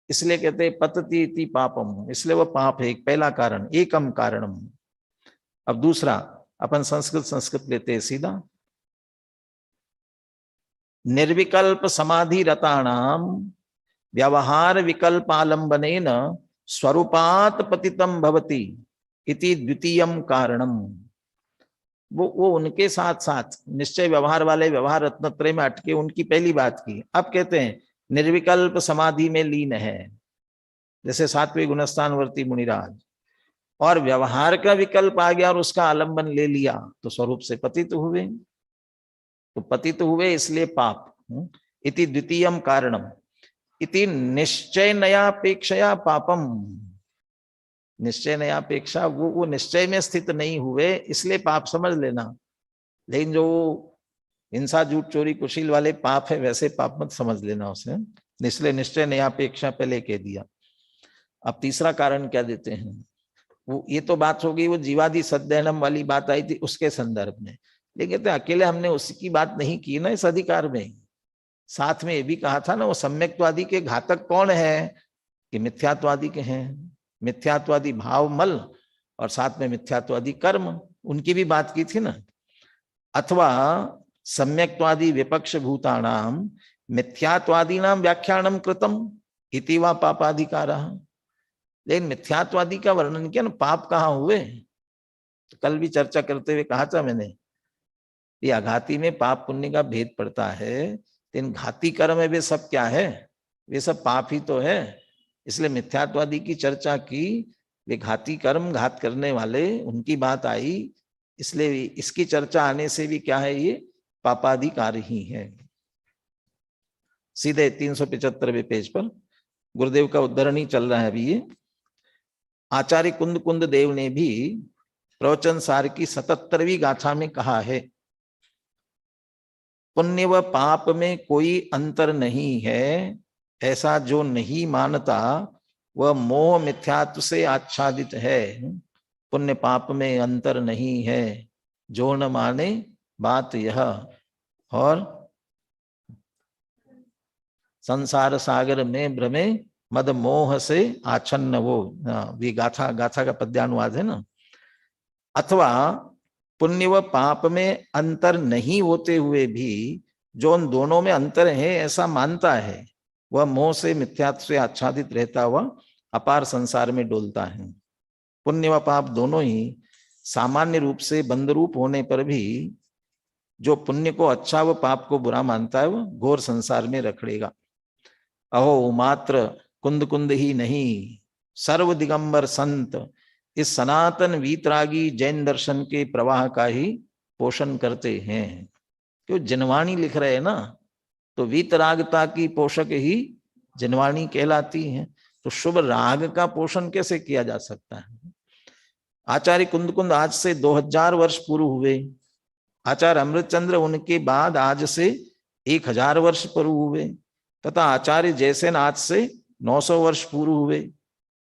Speaker 2: इसलिए कहते हैं पतति इति पापम, इसलिए वह पाप है। एक पहला कारण, एकम कारणम। अब दूसरा, अपन संस्कृत लेते हैं सीधा। निर्विकल्प समाधि रताणाम व्यवहार विकल्पालंबनेन स्वरूपात पतितम भवति इति द्वितीयम कारणम। वो उनके साथ साथ निश्चय व्यवहार वाले व्यवहार रत्नत्रय में अटके उनकी पहली बात की। अब कहते हैं निर्विकल्प समाधि में लीन है, जैसे सात्विक गुणस्थानवर्ती मुनिराज, और व्यवहार का विकल्प आ गया और उसका आलंबन ले लिया, तो स्वरूप से पतित हुए। तो पतित हुए इसलिए पाप। इति द्वितीयम कारणम इति निश्चय नयापेक्षया पापम। निश्चय नयापेक्षा, वो निश्चय में स्थित नहीं हुए इसलिए पाप समझ लेना। लेकिन जो हिंसा झूठ चोरी कुशील वाले पाप है, वैसे पाप मत समझ लेना उसे, इसलिए निश्चय नयापेक्षा पहले कह दिया। अब तीसरा कारण क्या देते हैं? वो ये तो बात होगी, वो जीवादि सद्दहनम वाली बात आई थी उसके संदर्भ में, लेकिन तो अकेले हमने उसकी बात नहीं की ना इस अधिकार में। साथ में ये भी कहा था ना, वो सम्यक्त्वादि के घातक कौन है कि मिथ्यात्वादि के हैं। मिथ्यात्वादि भाव मल और साथ में मिथ्यात्वादि कर्म, उनकी भी बात की थी ना। अथवा सम्यक्त्वादि विपक्ष भूतानाम मिथ्यात्वादि नाम व्याख्यानम कृतम इति वा पापाधिकारः। लेकिन मिथ्यात्वादि का वर्णन किया ना, पाप कहाँ हुए? तो कल भी चर्चा करते हुए कहा था मैंने, ये आघाती में पाप पुण्य का भेद पड़ता है, लेकिन घाती कर्म में वे सब क्या है? वे सब पाप ही तो है। इसलिए मिथ्यात्वादी की चर्चा की, वे घाती कर्म, घात करने वाले, उनकी बात आई, इसलिए इसकी चर्चा आने से भी क्या है, ये पापाधिकार ही है। सीधे 375वें पेज पर गुरुदेव का उद्धरण ही चल रहा है अभी। ये आचार्य कुंद कुंद देव ने भी प्रवचन सार की 77वीं गाथा में कहा है, पुण्य व पाप में कोई अंतर नहीं है, ऐसा जो नहीं मानता वह मोह मिथ्यात्व से आच्छादित है। पुण्य पाप में अंतर नहीं है, जो न माने बात यह, और संसार सागर में भ्रमे मद मोह से आच्छन्न वो। ये गाथा का पद्यानुवाद है ना। अथवा पुण्य व पाप में अंतर नहीं होते हुए भी जो उन दोनों में अंतर है ऐसा मानता है, वह मोह से मिथ्यात्व से आच्छादित रहता हुआ अपार संसार में डोलता है। पुण्य व पाप दोनों ही सामान्य रूप से बंध रूप होने पर भी जो पुण्य को अच्छा व पाप को बुरा मानता है वह घोर संसार में रखड़ेगा। अहो मात्र कुंद कुंद ही नहीं, सर्व दिगंबर संत इस सनातन वीतरागी जैन दर्शन के प्रवाह का ही पोषण करते हैं। क्यों जिनवाणी लिख रहे हैं ना, तो वीतरागता की पोषक ही जिनवाणी कहलाती है। तो शुभ राग का पोषण कैसे किया जा सकता है? आचार्य कुंद कुंद आज से 2000 वर्ष पूर्व हुए, आचार्य अमृतचंद्र उनके बाद आज से 1000 वर्ष पूर्व हुए, तथा आचार्य जयसेन आज से 900 वर्ष पूर्व हुए,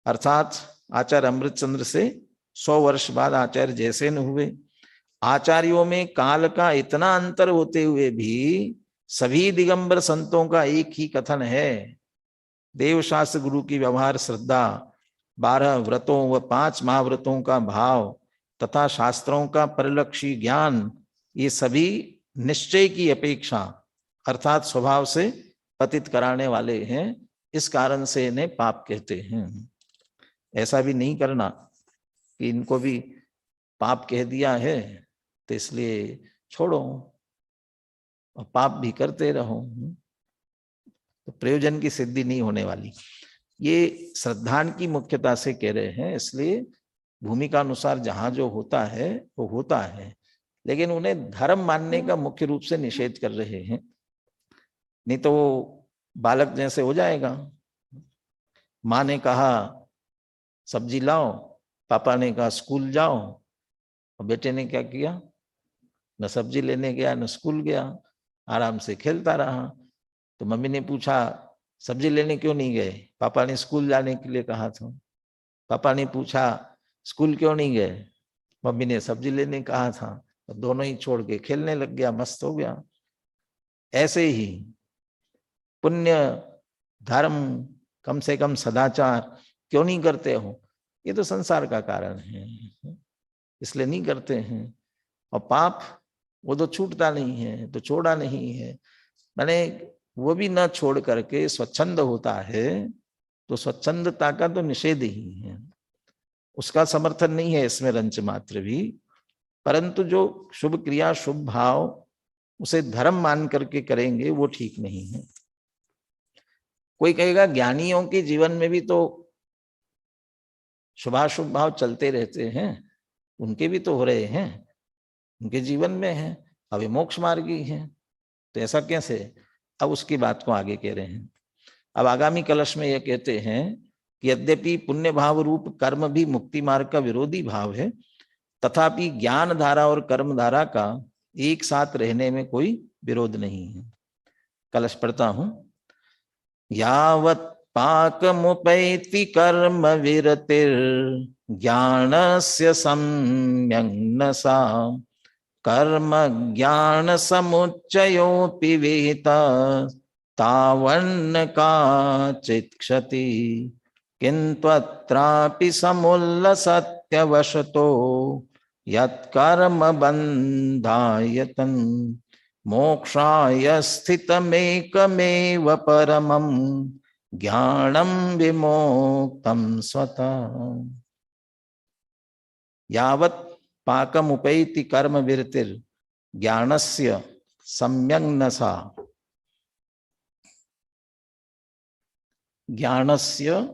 Speaker 2: अर्थात आचार्य अमृतचंद्र से 100 वर्ष बाद आचार्य जयसेन हुए। आचार्यों में काल का इतना अंतर होते हुए भी सभी दिगंबर संतों का एक ही कथन है, देवशास्त्र गुरु की व्यवहार श्रद्धा, 12 व्रतों व 5 महाव्रतों का भाव तथा शास्त्रों का परिलक्षी ज्ञान, ये सभी निश्चय की अपेक्षा अर्थात स्वभाव से पतित कराने वाले हैं। इस कारण से इन्हें पाप कहते हैं। ऐसा भी नहीं करना कि इनको भी पाप कह दिया है तो इसलिए छोड़ो और पाप भी करते रहो, तो प्रयोजन की सिद्धि नहीं होने वाली। ये श्रद्धान की मुख्यता से कह रहे हैं, इसलिए भूमिका अनुसार जहां जो होता है वो होता है, लेकिन उन्हें धर्म मानने का मुख्य रूप से निषेध कर रहे हैं। नहीं तो वो बालक जैसे हो जाएगा, माँ ने कहा सब्जी लाओ, पापा ने कहा स्कूल जाओ, और बेटे ने क्या किया, न सब्जी लेने गया न स्कूल गया, आराम से खेलता रहा। तो मम्मी ने पूछा सब्जी लेने क्यों नहीं गए, पापा ने स्कूल जाने के लिए कहा था। पापा ने पूछा स्कूल क्यों नहीं गए, मम्मी ने सब्जी लेने कहा था। तो दोनों ही छोड़ के खेलने लग गया, मस्त हो गया। ऐसे ही पुण्य धर्म कम से कम सदाचार क्यों नहीं करते हो, ये तो संसार का कारण है, इसलिए नहीं करते हैं। और पाप वो तो छूटता नहीं है, तो छोड़ा नहीं है, मैंने वो भी न छोड़ करके स्वच्छंद होता है, तो स्वच्छंदता का तो निषेध ही है, उसका समर्थन नहीं है इसमें रंच मात्र भी। परंतु जो शुभ क्रिया शुभ भाव उसे धर्म मान करके करेंगे वो ठीक नहीं है। कोई कहेगा ज्ञानियों के जीवन में भी तो शुभाशुभ भाव चलते रहते हैं, उनके भी तो हो रहे हैं, उनके जीवन में है, अभी मोक्ष मार्गी है, तो ऐसा कैसे। अब उसकी बात को आगे कह रहे हैं। अब आगामी कलश में यह कहते हैं कि यद्यपि पुण्य भाव रूप कर्म भी मुक्ति मार्ग का विरोधी भाव है, तथापि ज्ञान धारा और कर्म धारा का एक साथ रहने में कोई विरोध नहीं है। कलश पढ़ता हूं। यावत् पाकमुपैति कर्म विरतिर् ज्ञानस्य सम्यक् न सा कर्म ज्ञान समुच्चयोऽपि वेता तावन्न काचित् क्षति किन्त्वत्रापि समुल्लसत्यवशतो यत्कर्म बन्धायतन् मोक्षाय स्थितमेकमेव परमं ज्ञानं विमोक्तं स्वतः। यावत् पाकम उपैति कर्म विरतिर् ज्ञानस्य सम्यक् न सा ज्ञानस्य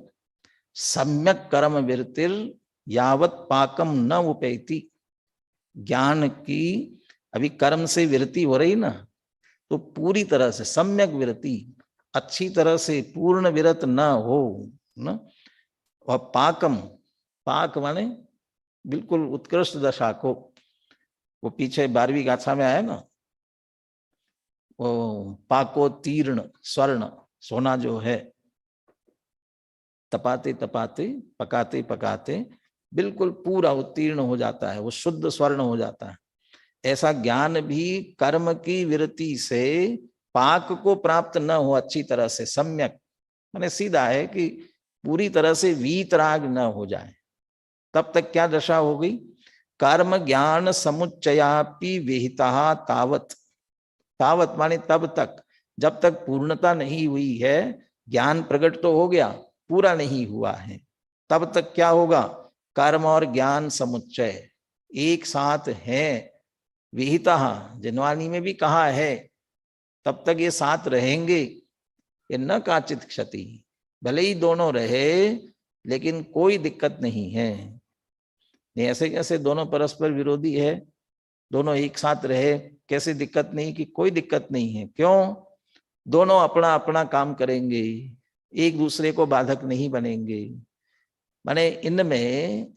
Speaker 2: सम्यक् कर्म विरतिर् यावत् पाकम न उपैति। ज्ञान की अभी कर्म से विरति हो रही ना, तो पूरी तरह से सम्यक विरति, अच्छी तरह से पूर्ण विरत न हो ना। और पाकम, पाक माने बिल्कुल उत्कृष्ट दशा को, वो पीछे 12वीं गाथा में आया ना, वो पाकोत्तीर्ण स्वर्ण, सोना जो है तपाते तपाते पकाते पकाते बिल्कुल पूरा उत्तीर्ण हो जाता है, वो शुद्ध स्वर्ण हो जाता है। ऐसा ज्ञान भी कर्म की विरति से पाक को प्राप्त न हो अच्छी तरह से, सम्यक माने सीधा है कि पूरी तरह से वीतराग न हो जाए, तब तक क्या दशा हो गई। कर्म ज्ञान समुच्चयापि विहिता तावत, तावत माने तब तक, जब तक पूर्णता नहीं हुई है, ज्ञान प्रकट तो हो गया, पूरा नहीं हुआ है, तब तक क्या होगा, कर्म और ज्ञान समुच्चय एक साथ है। विहिता जिनवानी में भी कहा है, तब तक ये साथ रहेंगे, ये न काचित क्षति, भले ही दोनों रहे लेकिन कोई दिक्कत नहीं है। नहीं ऐसे कैसे दोनों परस्पर विरोधी है, दोनों एक साथ रहे, कैसे दिक्कत नहीं, कि कोई दिक्कत नहीं है। क्यों, दोनों अपना अपना काम करेंगे, एक दूसरे को बाधक नहीं बनेंगे। माने इनमें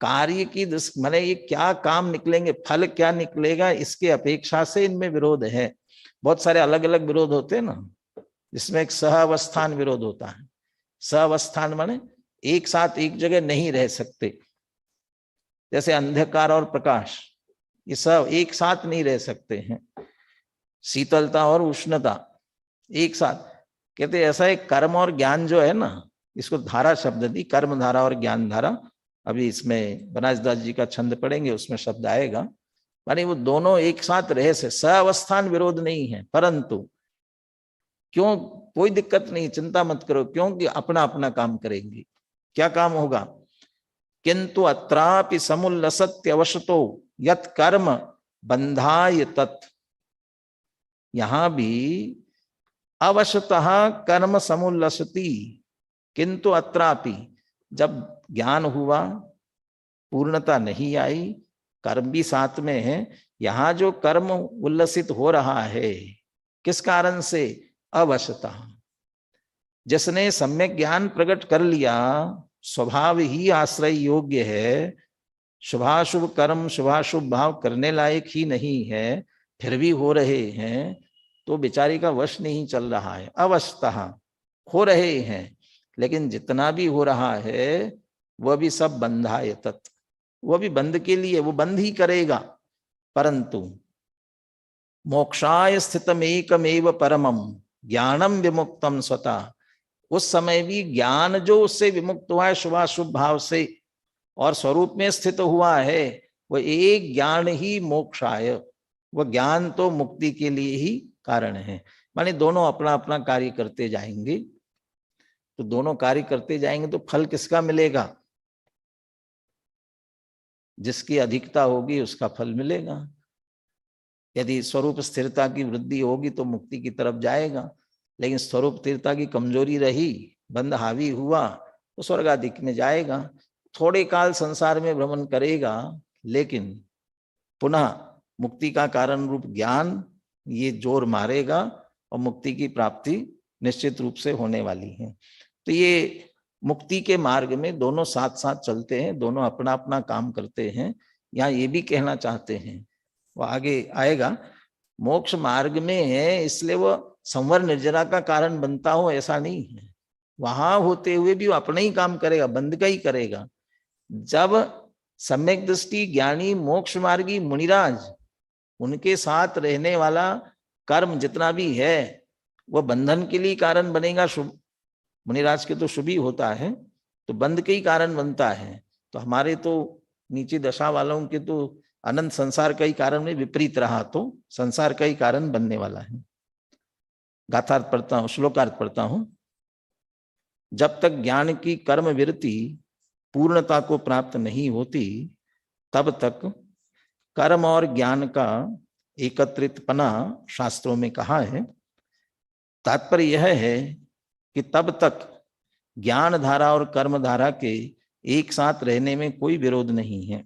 Speaker 2: कार्य की माने ये क्या काम निकलेंगे, फल क्या निकलेगा, इसके अपेक्षा से इनमें विरोध है। बहुत सारे अलग अलग विरोध होते हैं ना, जिसमें एक सहावस्थान विरोध होता है। सहावस्थान माने एक साथ एक जगह नहीं रह सकते, जैसे अंधकार और प्रकाश, ये सब एक साथ नहीं रह सकते हैं। शीतलता और उष्णता एक साथ। कहते ऐसा एक कर्म और ज्ञान जो है ना, इसको धारा शब्द दी, कर्म धारा और ज्ञान धारा। अभी इसमें बनासदास जी का छंद पढ़ेंगे, उसमें शब्द आएगा। माने वो दोनों एक साथ रहे से सअवस्थान विरोध नहीं है, परंतु क्यों, कोई दिक्कत नहीं, चिंता मत करो, क्योंकि अपना अपना काम करेंगे। क्या काम होगा? किंतु अत्रापि समुल्लसत्यवशतो यत् कर्म बंधाय तत्। यहां भी अवशतः कर्म समुल्लसति, किंतु अत्रापि, जब ज्ञान हुआ, पूर्णता नहीं आई, कर्म भी साथ में है, यहां जो कर्म उल्लसित हो रहा है किस कारण से? अवशतः। जिसने सम्यक ज्ञान प्रकट कर लिया, स्वभाव ही आश्रय योग्य है, शुभाशुभ कर्म शुभाशुभ भाव करने लायक ही नहीं है, फिर भी हो रहे हैं, तो बेचारी का वश नहीं चल रहा है। अवशतः हो रहे हैं, लेकिन जितना भी हो रहा है वह भी सब बंधाय तत्, वह भी बंध के लिए, वो बंध ही करेगा। परंतु मोक्षाय स्थितम एकमेव परमम ज्ञानम विमुक्तम स्वतः, उस समय भी ज्ञान जो उससे विमुक्त हुआ है शुभाशुभ भाव से और स्वरूप में स्थित हुआ है, वह एक ज्ञान ही मोक्षाय, वह ज्ञान तो मुक्ति के लिए ही कारण है। माने दोनों अपना अपना कार्य करते जाएंगे, तो दोनों कार्य करते जाएंगे तो फल किसका मिलेगा? जिसकी अधिकता होगी उसका फल मिलेगा। यदि स्वरूप स्थिरता की वृद्धि होगी तो मुक्ति की तरफ जाएगा, लेकिन स्वरूप स्थिरता की कमजोरी रही, बंध हावी हुआ, तो स्वर्गाधिक में जाएगा। थोड़े काल संसार में भ्रमण करेगा, लेकिन पुनः मुक्ति का कारण रूप ज्ञान ये जोर मारेगा और मुक्ति की प्राप्ति निश्चित रूप से होने वाली है। तो ये मुक्ति के मार्ग में दोनों साथ साथ चलते हैं, दोनों अपना अपना काम करते हैं। यहाँ ये भी कहना चाहते हैं, वो आगे आएगा, मोक्ष मार्ग में है इसलिए वो संवर निर्जरा का कारण बनता हो ऐसा नहीं है। वहां होते हुए भी वो अपना ही काम करेगा, बंद का ही करेगा। जब सम्यक दृष्टि ज्ञानी मोक्ष मार्गी मुनिराज, उनके साथ रहने वाला कर्म जितना भी है वह बंधन के लिए कारण बनेगा। शुभ मुनिराज के तो शुभ ही होता है, तो बंध के ही कारण बनता है। तो हमारे तो नीचे दशा वालों के तो अनंत संसार का ही कारण में विपरीत रहा, तो संसार का ही कारण बनने वाला है। गाथार्थ पढ़ता हूं, श्लोकार्थ पढ़ता हूं। जब तक ज्ञान की कर्म विरति पूर्णता को प्राप्त नहीं होती, तब तक कर्म और ज्ञान का एकत्रितपना शास्त्रों में कहा है। तात्पर्य यह है कि तब तक ज्ञान धारा और कर्म धारा के एक साथ रहने में कोई विरोध नहीं है,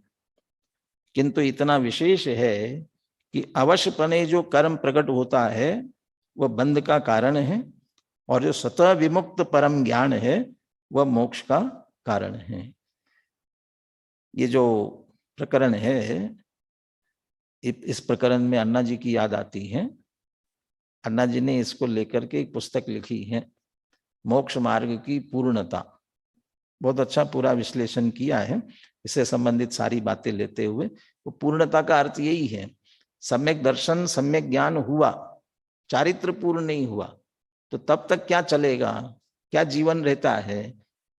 Speaker 2: किंतु इतना विशेष है कि अवश्यपने जो कर्म प्रकट होता है वह बंध का कारण है, और जो स्वतः विमुक्त परम ज्ञान है वह मोक्ष का कारण है। ये जो प्रकरण है, इस प्रकरण में अन्ना जी की याद आती है। अन्ना जी ने इसको लेकर के एक पुस्तक लिखी है, मोक्ष मार्ग की पूर्णता। बहुत अच्छा पूरा विश्लेषण किया है, इससे संबंधित सारी बातें लेते हुए। वो पूर्णता का अर्थ यही है, सम्यक दर्शन सम्यक ज्ञान हुआ, चारित्र पूर्ण नहीं हुआ तो तब तक क्या चलेगा, क्या जीवन रहता है?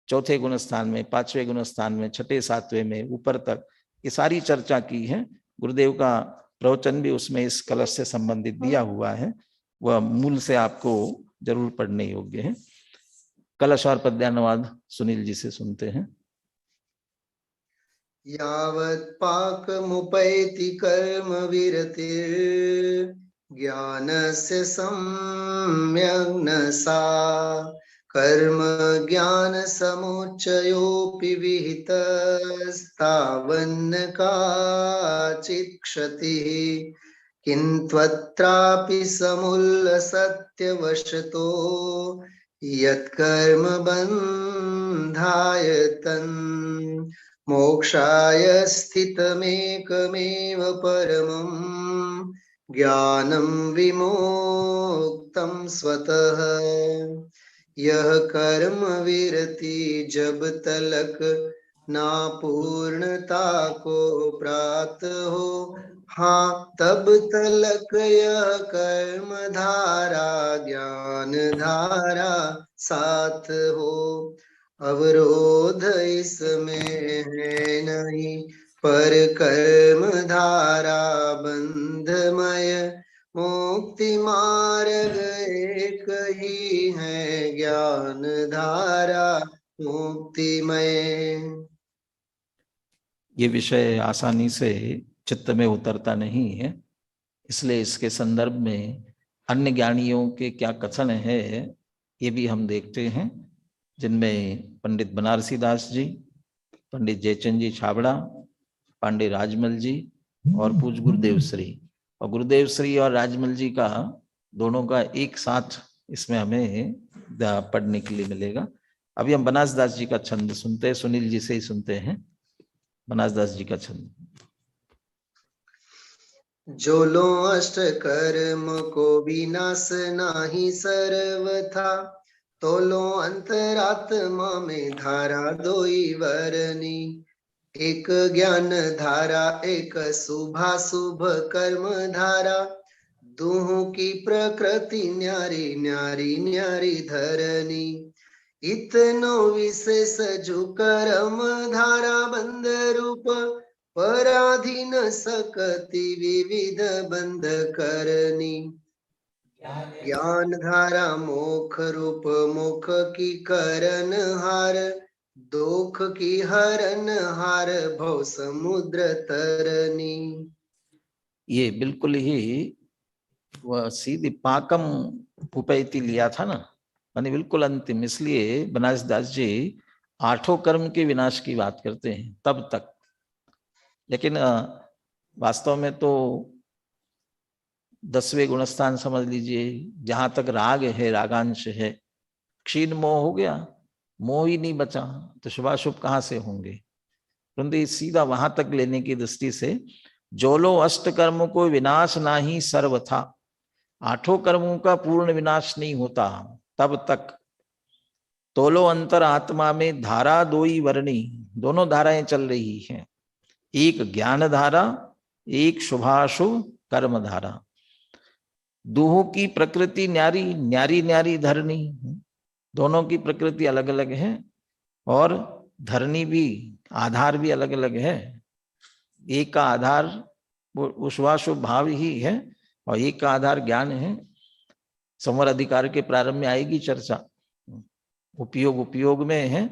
Speaker 2: चौथे गुण स्थान में, पांचवें गुण स्थान में, छठे सातवें में, ऊपर तक ये सारी चर्चा की है। गुरुदेव का प्रवचन भी उसमें इस कलश से संबंधित दिया हुआ है, वह मूल से आपको जरूर पढ़ने योग्य है। कलश और पद्यानुवाद सुनील जी से सुनते हैं।
Speaker 3: यावत् पाकमुपैति कर्म विरतिर् ज्ञानस्य सम्यग् न सा कर्म ज्ञान समुच्चयोऽपि विहितस्तावन्न काचित् क्षतिः किन्त्वत्रापि समुल्लसत्यवशतो यत्कर्म बन्धाय तन् मोक्षाय स्थितमेकमेव परमं ज्ञानं विमुक्तं स्वतः। यह कर्म विरति जब तलक ना पूर्णता को प्राप्त हो, हाँ तब तलक यह कर्म धारा ज्ञान धारा साथ हो। अवरोध इसमें है नहीं, पर कर्म धारा बंधमय, मुक्ति मार्ग एक ही है ज्ञान धारा मुक्तिमय।
Speaker 2: ये विषय आसानी से चित्त में उतरता नहीं है, इसलिए इसके संदर्भ में अन्य ज्ञानियों के क्या कथन है ये भी हम देखते हैं, जिनमें पंडित बनारसी दास जी, पंडित जयचंद जी छाबड़ा, पांडे राजमल जी और पूज्य गुरुदेव श्री। और गुरुदेव श्री और राजमल जी का दोनों का एक साथ इसमें हमें पढ़ने के लिए मिलेगा। अभी हम बनास दास जी का छंद सुनते हैं, सुनील जी से ही सुनते हैं बनास दास जी का छंद।
Speaker 3: जो लो अष्ट कर्म को विनाश नाही सर्वथा, तो लो अंतरात्मा में धारा दोई वरनी। एक ज्ञान धारा एक शुभाशुभ कर्म धारा, दोहों की प्रकृति न्यारी न्यारी न्यारी धरनी। इतनो विशेष जो कर्म धारा बंध रूप, पराधीन सकति विविध बंध करनी। ज्ञान धारा मोख रूप मुख की करन हार, दुख की हरन हार भव समुद्र तरनी।
Speaker 2: ये बिल्कुल ही वह सीधी पाकम उपैति लिया था ना, माने बिल्कुल अंतिम। इसलिए बनारस दास जी आठों कर्म के विनाश की बात करते हैं तब तक, लेकिन वास्तव में तो 10वें गुणस्थान समझ लीजिए, जहां तक राग है, रागांश है, क्षीण मोह हो गया, मोह ही नहीं बचा तो शुभाशुभ कहाँ से होंगे। परंतु सीधा वहां तक लेने की दृष्टि से, जोलो अष्ट कर्मों को विनाश ना ही सर्व था, आठों कर्मों का पूर्ण विनाश नहीं होता तब तक। तोलो अंतर आत्मा में धारा दोई वर्णी, दोनों धाराएं चल रही हैं, एक ज्ञान धारा एक शुभाशुभ कर्म धारा। दोहों की प्रकृति न्यारी न्यारी न्यारी धरनी, दोनों की प्रकृति अलग अलग है और धरनी भी, आधार भी अलग अलग है। एक का आधार वो शुभाशुभ भाव ही है और एक का आधार ज्ञान है। संवर अधिकार के प्रारंभ में आएगी चर्चा, उपयोग उपयोग में है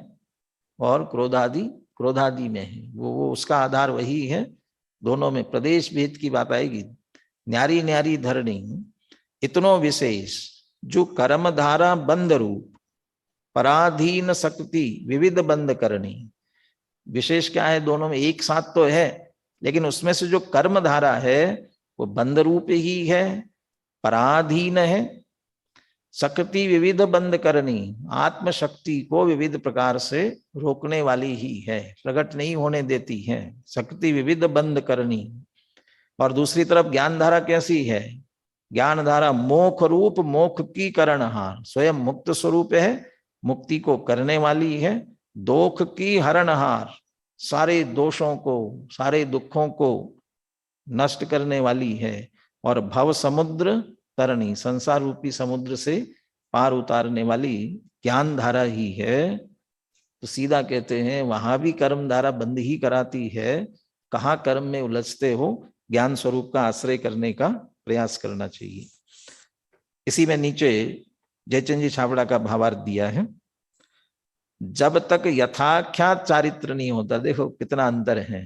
Speaker 2: और क्रोधादि क्रोधादि में है, वो उसका आधार वही है। दोनों में प्रदेश भेद की बात आएगी। न्यारी न्यारी धरणी इतनो विशेष जो कर्म धारा बंद रूप, पराधीन शक्ति विविध बंद करनी। विशेष क्या है दोनों में, एक साथ तो है लेकिन उसमें से जो कर्म धारा है वो बंद रूप ही है, पराधीन है। शक्ति विविध बंद करनी, आत्मशक्ति को विविध प्रकार से रोकने वाली ही है, प्रकट नहीं होने देती है, शक्ति विविध बंद करनी। और दूसरी तरफ ज्ञान धारा कैसी है, ज्ञान धारा मोख रूप, मोख की करणहार, स्वयं मुक्त स्वरूप है, मुक्ति को करने वाली है। दोख की हरणहार, सारे दोषों को सारे दुखों को नष्ट करने वाली है। और भव समुद्र तरणी, संसार रूपी समुद्र से पार उतारने वाली ज्ञान धारा ही है। तो सीधा कहते हैं वहां भी कर्म धारा बंद ही कराती है। कहाँ कर्म में उलझते हो, ज्ञान स्वरूप का आश्रय करने का प्रयास करना चाहिए। इसी में नीचे जयचंद जी छाबड़ा का भावार्थ दिया है, जब तक यथाख्यात चारित्र नहीं होता। देखो कितना अंतर है।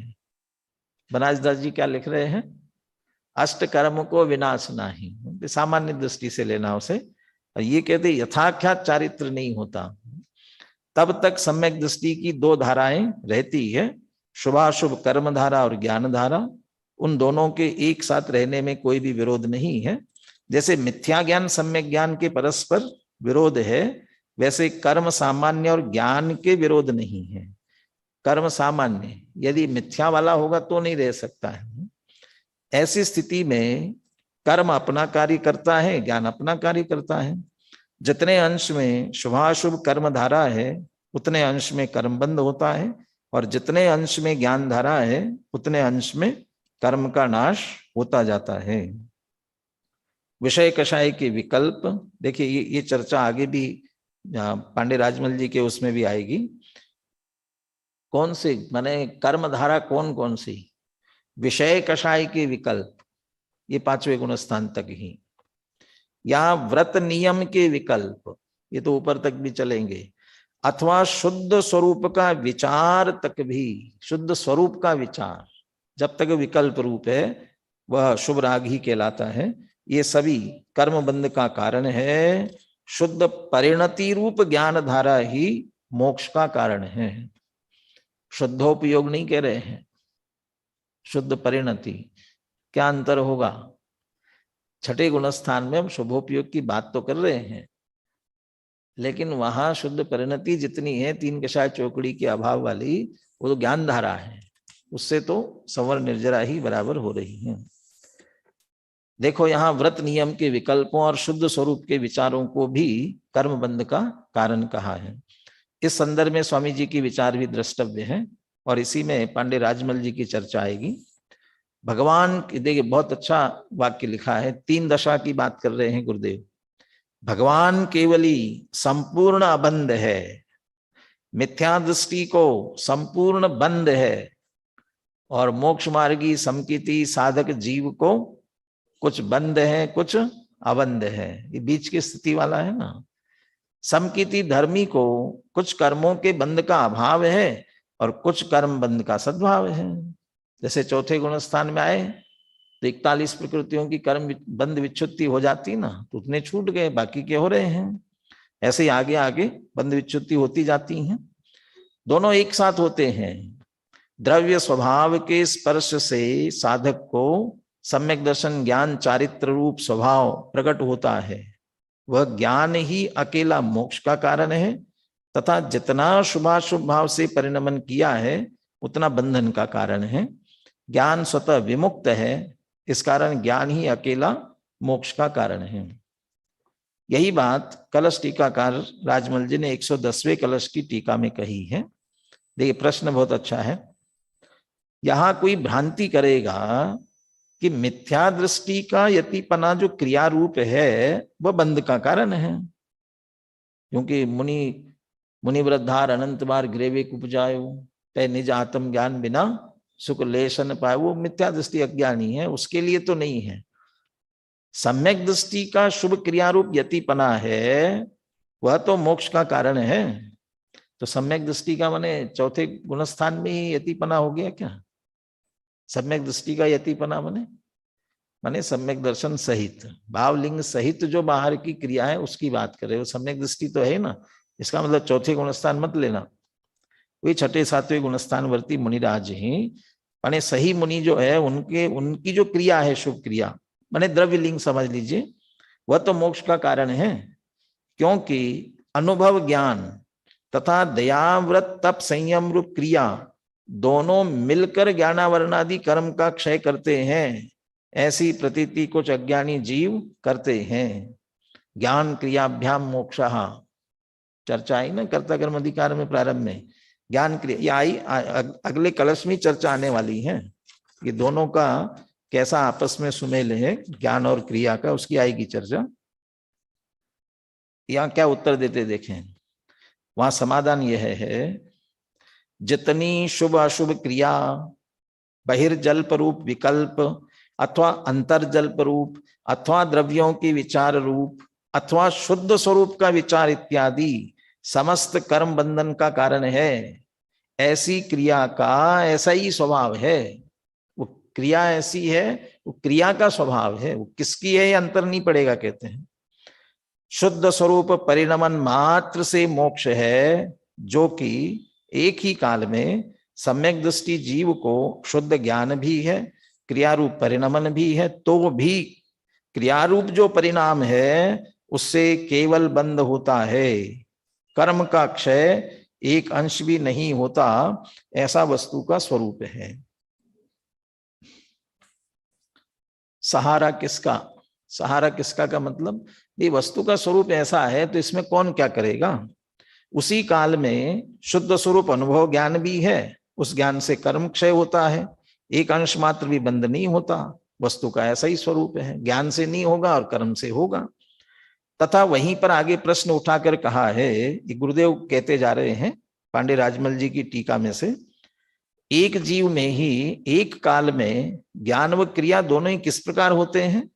Speaker 2: बनारस दास जी क्या लिख रहे हैं, अष्ट कर्म को विनाश नाही, सामान्य दृष्टि से लेना उसे, और ये कहते यथाख्यात चारित्र नहीं होता तब तक सम्यक दृष्टि की दो धाराएं रहती है, शुभाशुभ कर्म धारा और ज्ञान धारा। उन दोनों के एक साथ रहने में कोई भी विरोध नहीं है। जैसे मिथ्या ज्ञान सम्यक ज्ञान के परस्पर विरोध है, वैसे कर्म सामान्य और ज्ञान के विरोध नहीं है। कर्म सामान्य यदि मिथ्या वाला होगा तो नहीं रह सकता है। ऐसी स्थिति में कर्म अपना कार्य करता है, ज्ञान अपना कार्य करता है। जितने अंश में शुभाशुभ कर्म धारा है उतने अंश में कर्म बंद होता है और जितने अंश में ज्ञान धारा है उतने अंश में कर्म का नाश होता जाता है। विषय कषाय के विकल्प, देखिए ये चर्चा आगे भी पांडे राजमल जी के उसमें भी आएगी। कौन से माने कर्म धारा कौन कौन सी, विषय कषाय के विकल्प, ये 5वें गुण स्थान तक ही। यहाँ व्रत नियम के विकल्प, ये तो ऊपर तक भी चलेंगे। अथवा शुद्ध स्वरूप का विचार तक भी, शुद्ध स्वरूप का विचार जब तक विकल्प रूप है वह शुभ राग ही कहलाता है। ये सभी कर्म बंध का कारण है। शुद्ध परिणति रूप ज्ञान धारा ही मोक्ष का कारण है। शुद्धोपयोग नहीं कह रहे हैं, शुद्ध परिणति। क्या अंतर होगा? छठे गुण स्थान में हम शुभोपयोग की बात तो कर रहे हैं, लेकिन वहां शुद्ध परिणति जितनी है 3 कषाय चौकड़ी के अभाव वाली, वो तो ज्ञान धारा है, उससे तो संवर निर्जरा ही बराबर हो रही है। देखो यहाँ व्रत नियम के विकल्पों और शुद्ध स्वरूप के विचारों को भी कर्म बंध का कारण कहा है। इस संदर्भ में स्वामी जी की विचार भी द्रष्टव्य है और इसी में पांडे राजमल जी की चर्चा आएगी। भगवान, देखिए बहुत अच्छा वाक्य लिखा है, 3 दशा की बात कर रहे हैं गुरुदेव। भगवान केवली संपूर्ण अबंध है, मिथ्या दृष्टि को संपूर्ण बंद है, और मोक्ष मार्गी समकिति साधक जीव को कुछ बंद है कुछ अबंध है। ये बीच की स्थिति वाला है ना। समकिति धर्मी को कुछ कर्मों के बंध का अभाव है और कुछ कर्म बंध का सद्भाव है। जैसे चौथे गुण स्थान में आए तो 41 प्रकृतियों की कर्म बंध विच्छुत्ति हो जाती ना, तो उतने छूट गए, बाकी के हो रहे हैं। ऐसे ही आगे आगे बंध विच्छुत्ति होती जाती हैं। दोनों एक साथ होते हैं। द्रव्य स्वभाव के स्पर्श से साधक को सम्यक दर्शन ज्ञान चारित्र रूप स्वभाव प्रकट होता है। वह ज्ञान ही अकेला मोक्ष का कारण है तथा जितना शुभाशुभ भाव से परिणमन किया है उतना बंधन का कारण है। ज्ञान स्वतः विमुक्त है, इस कारण ज्ञान ही अकेला मोक्ष का कारण है। यही बात कलश टीकाकार राजमल जी ने 110वें कलश की टीका में कही है। देखिए प्रश्न बहुत अच्छा है। यहां कोई भ्रांति करेगा कि मिथ्या दृष्टि का यतिपना जो क्रिया रूप है वह बंध का कारण है, क्योंकि मुनि वृद्धार अनंत बार ग्रेवे उपजायो तय निज आत्म ज्ञान बिना सुख लेशन पाए, वो मिथ्या दृष्टि अज्ञानी है, उसके लिए तो नहीं है। सम्यक दृष्टि का शुभ क्रिया रूप यतिपना है, वह तो मोक्ष का कारण है। तो सम्यक दृष्टि का माने चौथे गुणस्थान में ही यतिपना हो गया क्या? सम्यक दृष्टि का यतिपना माने सम्यक दर्शन सहित, भावलिंग सहित जो बाहर की क्रिया है उसकी बात कर रहे हो। सम्यक दृष्टि तो है ना, इसका मतलब चौथे गुणस्थान मत लेना। वे छठे सातवें गुणस्थान वर्ती मुनिराज ही माने सही मुनि जो है उनकी जो क्रिया है शुभ क्रिया माने द्रव्य लिंग समझ लीजिए, वह तो मोक्ष का कारण है। क्योंकि अनुभव ज्ञान तथा दयाव्रत तप संयम रूप क्रिया दोनों मिलकर ज्ञानावरणादि कर्म का क्षय करते हैं, ऐसी प्रतीति कुछ अज्ञानी जीव करते हैं। ज्ञान क्रियाभ्याम मोक्षः, चर्चा आई ना कर्ता कर्म अधिकार में प्रारंभ में। ज्ञान क्रिया ये आई, अगले कलश में चर्चा आने वाली है। ये दोनों का कैसा आपस में सुमेल है ज्ञान और क्रिया का, उसकी आएगी चर्चा। यहाँ क्या उत्तर देते देखें, वहां समाधान यह है, जितनी शुभ अशुभ क्रिया बहिर्जल्प रूप विकल्प अथवा अंतर्जल्प रूप अथवा द्रव्यों की विचार रूप अथवा शुद्ध स्वरूप का विचार इत्यादि समस्त कर्म बंधन का कारण है, ऐसी क्रिया का ऐसा ही स्वभाव है। वो क्रिया ऐसी है, वो क्रिया का स्वभाव है, वो किसकी है ये अंतर नहीं पड़ेगा कहते हैं। शुद्ध स्वरूप परिणमन मात्र से मोक्ष है, जो कि एक ही काल में सम्यक दृष्टि जीव को शुद्ध ज्ञान भी है, क्रियारूप परिणमन भी है, तो भी क्रियारूप जो परिणाम है उससे केवल बंध होता है, कर्म का क्षय एक अंश भी नहीं होता, ऐसा वस्तु का स्वरूप है। सहारा किसका? सहारा किसका का मतलब ये वस्तु का स्वरूप ऐसा है तो इसमें कौन क्या करेगा। उसी काल में शुद्ध स्वरूप अनुभव ज्ञान भी है उस ज्ञान से कर्म क्षय होता है, एक अंश मात्र भी बंद नहीं होता। वस्तु का ऐसा ही स्वरूप है, ज्ञान से नहीं होगा और कर्म से होगा। तथा वहीं पर आगे प्रश्न उठाकर कहा है, ये गुरुदेव कहते जा रहे हैं पांडे राजमल जी की टीका में से, एक जीव में ही एक काल में ज्ञान व क्रिया दोनों ही किस प्रकार होते हैं?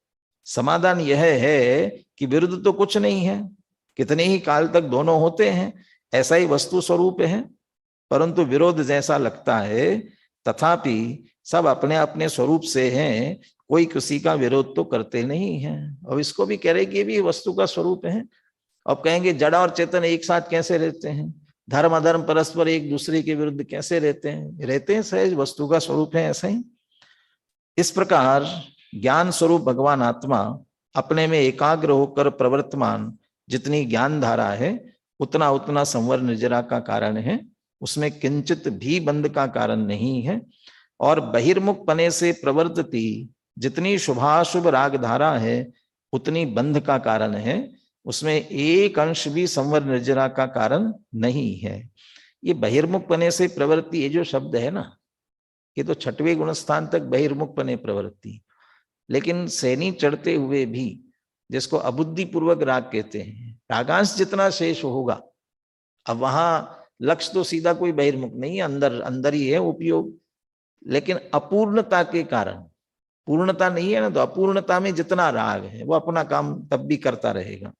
Speaker 2: समाधान यह है कि विरुद्ध तो कुछ नहीं है, कितने ही काल तक दोनों होते हैं, ऐसा ही वस्तु स्वरूप है। परंतु विरोध जैसा लगता है, तथापि सब अपने अपने स्वरूप से हैं, कोई किसी का विरोध तो करते नहीं है। और इसको भी कह रहे कि ये भी वस्तु का स्वरूप है। अब कहेंगे जड़ा और चेतन एक साथ कैसे रहते हैं? धर्म अधर्म परस्पर एक दूसरे के विरुद्ध कैसे रहते हैं? रहते हैं, सहज वस्तु का स्वरूप है ऐसा ही। इस प्रकार ज्ञान स्वरूप भगवान आत्मा अपने में एकाग्र होकर प्रवर्तमान जितनी ज्ञान धारा है, उतना उतना संवर निर्जरा का कारण है, उसमें किंचित भी बंध का कारण नहीं है। और बहिर्मुख पने से प्रवर्तती जितनी शुभाशुभ राग धारा है, उतनी बंध का कारण है, उसमें एक अंश भी संवर निर्जरा का कारण नहीं है। ये बहिर्मुख पने से प्रवृत्ति, ये जो शब्द है ना, ये तो 6वें गुण स्थान तक बहिर्मुख पने प्रवृत्ति, लेकिन सैनी चढ़ते हुए भी जिसको अबुद्धि पूर्वक राग कहते हैं, रागांश जितना शेष होगा, अब वहां लक्ष्य तो सीधा कोई बहिर्मुख नहीं है, अंदर अंदर ही है उपयोग, लेकिन अपूर्णता के कारण, पूर्णता नहीं है ना, तो अपूर्णता में जितना राग है वो अपना काम तब भी करता रहेगा।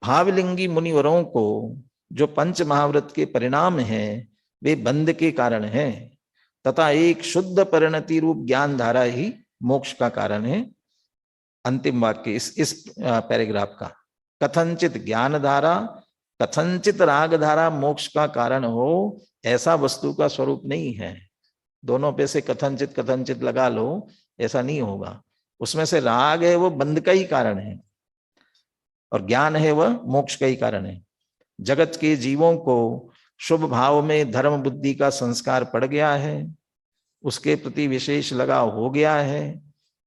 Speaker 2: भावलिंगी मुनिवरों को जो पंच महाव्रत के परिणाम हैं, वे बंध के कारण हैं, तथा एक शुद्ध परिणति रूप ज्ञान धारा ही मोक्ष का कारण है। अंतिम वाक्य इस पैराग्राफ का, कथनचित ज्ञान धारा कथनचित राग धारा मोक्ष का कारण हो, ऐसा वस्तु का स्वरूप नहीं है। दोनों पे से कथनचित कथनचित लगा लो, ऐसा नहीं होगा। उसमें से राग है वो बंध का ही कारण है, और ज्ञान है वह मोक्ष का ही कारण है। जगत के जीवों को शुभ भाव में धर्म बुद्धि का संस्कार पड़ गया है, उसके प्रति विशेष लगाव हो गया है,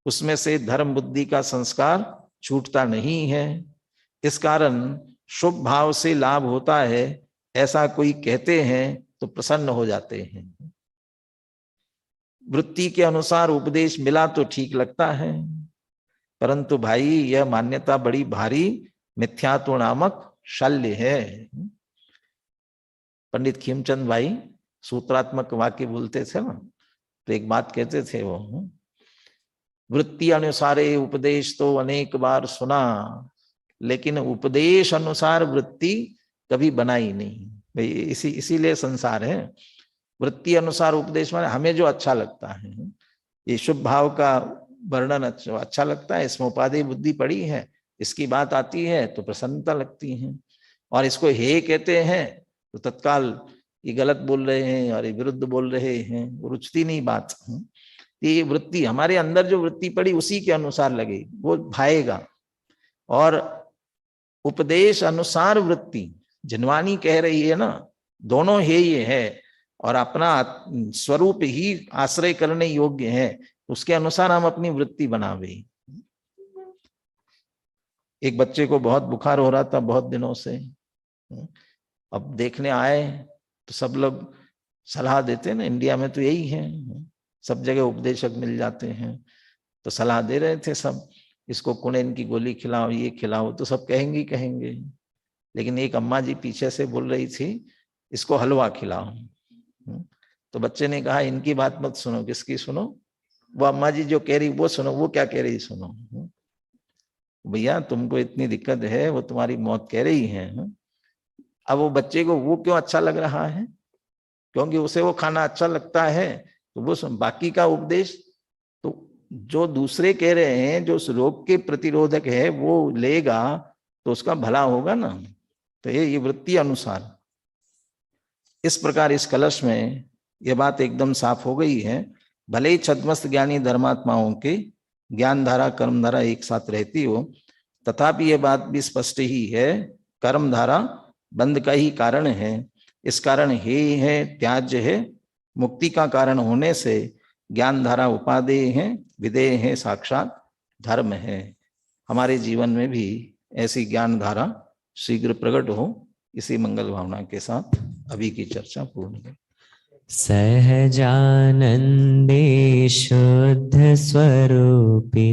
Speaker 2: उसमें से धर्म बुद्धि का संस्कार छूटता नहीं है। इस कारण शुभ भाव से लाभ होता है ऐसा कोई कहते हैं तो प्रसन्न हो जाते हैं। वृत्ति के अनुसार उपदेश मिला तो ठीक लगता है, परंतु भाई यह मान्यता बड़ी भारी मिथ्यात्व नामक शल्य है। पंडित खीमचंद भाई सूत्रात्मक वाक्य बोलते थे ना, तो एक बात कहते थे वो, वृत्ति अनुसारे उपदेश तो अनेक बार सुना, लेकिन उपदेश अनुसार वृत्ति कभी बनाई नहीं। भाई इसीलिए संसार है। वृत्ति अनुसार उपदेश माने हमें जो अच्छा लगता है, ये शुभ भाव का वर्णन अच्छा लगता है, इसमें उपाधि बुद्धि पड़ी है, इसकी बात आती है तो प्रसन्नता लगती है, और इसको हे कहते हैं तो तत्काल ये गलत बोल रहे हैं और ये विरुद्ध बोल रहे हैं, रुचती नहीं बात। ये वृत्ति हमारे अंदर जो वृत्ति पड़ी उसी के अनुसार लगे वो भाएगा। और उपदेश अनुसार वृत्ति जिनवानी कह रही है ना, दोनों है ये है, और अपना स्वरूप ही आश्रय करने योग्य है, उसके अनुसार हम अपनी वृत्ति बनावे। एक बच्चे को बहुत बुखार हो रहा था बहुत दिनों से, अब देखने आए तो सब लोग सलाह देते ना, इंडिया में तो यही है, सब जगह उपदेशक मिल जाते हैं, तो सलाह दे रहे थे सब, इसको कुनेन की गोली खिलाओ, ये खिलाओ, तो सब कहेंगे कहेंगे। लेकिन एक अम्मा जी पीछे से बोल रही थी इसको हलवा खिलाओ, तो बच्चे ने कहा इनकी बात मत सुनो, किसकी सुनो? वो अम्मा जी जो कह रही वो सुनो, वो क्या कह रही सुनो। भैया तुमको इतनी दिक्कत है, वो तुम्हारी मौत कह रही है। अब वो बच्चे को वो क्यों अच्छा लग रहा है? क्योंकि उसे वो खाना अच्छा लगता है, तो वो बाकी का उपदेश तो जो दूसरे कह रहे हैं, जो उस रोग के प्रतिरोधक है वो लेगा तो उसका भला होगा ना। तो ये वृत्ति अनुसार, इस प्रकार इस कलश में यह बात एकदम साफ हो गई है। भले ही छद्मस्त ज्ञानी धर्मात्माओं के ज्ञान धारा कर्म धारा एक साथ रहती हो, तथापि यह बात भी स्पष्ट ही है, कर्म धारा बंध का ही कारण है। इस कारण हे है, त्याज्य है, मुक्ति का कारण होने से ज्ञान धारा उपादेय है, विधेय है, साक्षात धर्म है। हमारे जीवन में भी ऐसी ज्ञान धारा शीघ्र प्रकट हो, इसी मंगल भावना के साथ अभी की चर्चा पूर्ण है।
Speaker 4: सहजानंदे शुद्ध स्वरूपी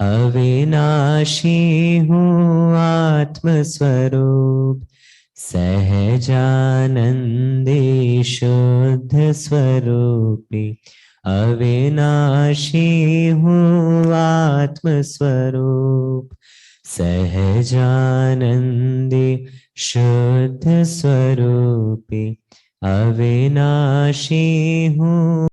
Speaker 4: अविनाशी हूँ आत्म स्वरूप। सहजानंदे शुद्ध स्वरूपी अविनाशी हूँ आत्म स्वरूप। सहजानंदे शुद्ध स्वरूपी अविनाशी हूँ।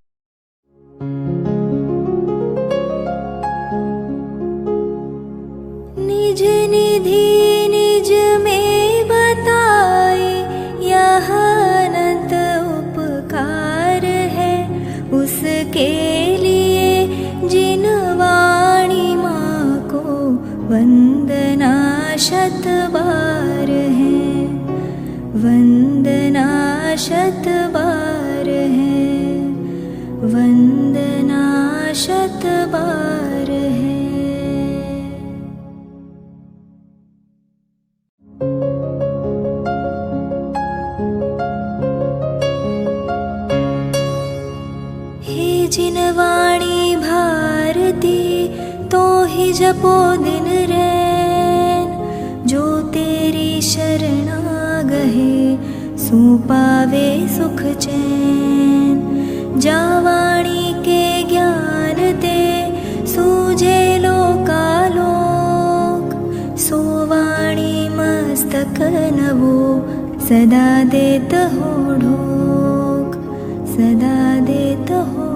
Speaker 1: निज निधि निज में बताए यह अनंत उपकार है, उसके लिए जिन वाणी माँ को वंदना शत बार है, वंदना शत बार है, वंदना शत बार है। हे जिन वाणी भारती तो ही जपो दिन रैन, जो तेरी शरणा गहे सो पावे सुख चैन। जा वाणी के ज्ञान ते सूझे लोकालोक, सो वाणी मस्तक नवो सदा देत हो ढोक, सदा देत हो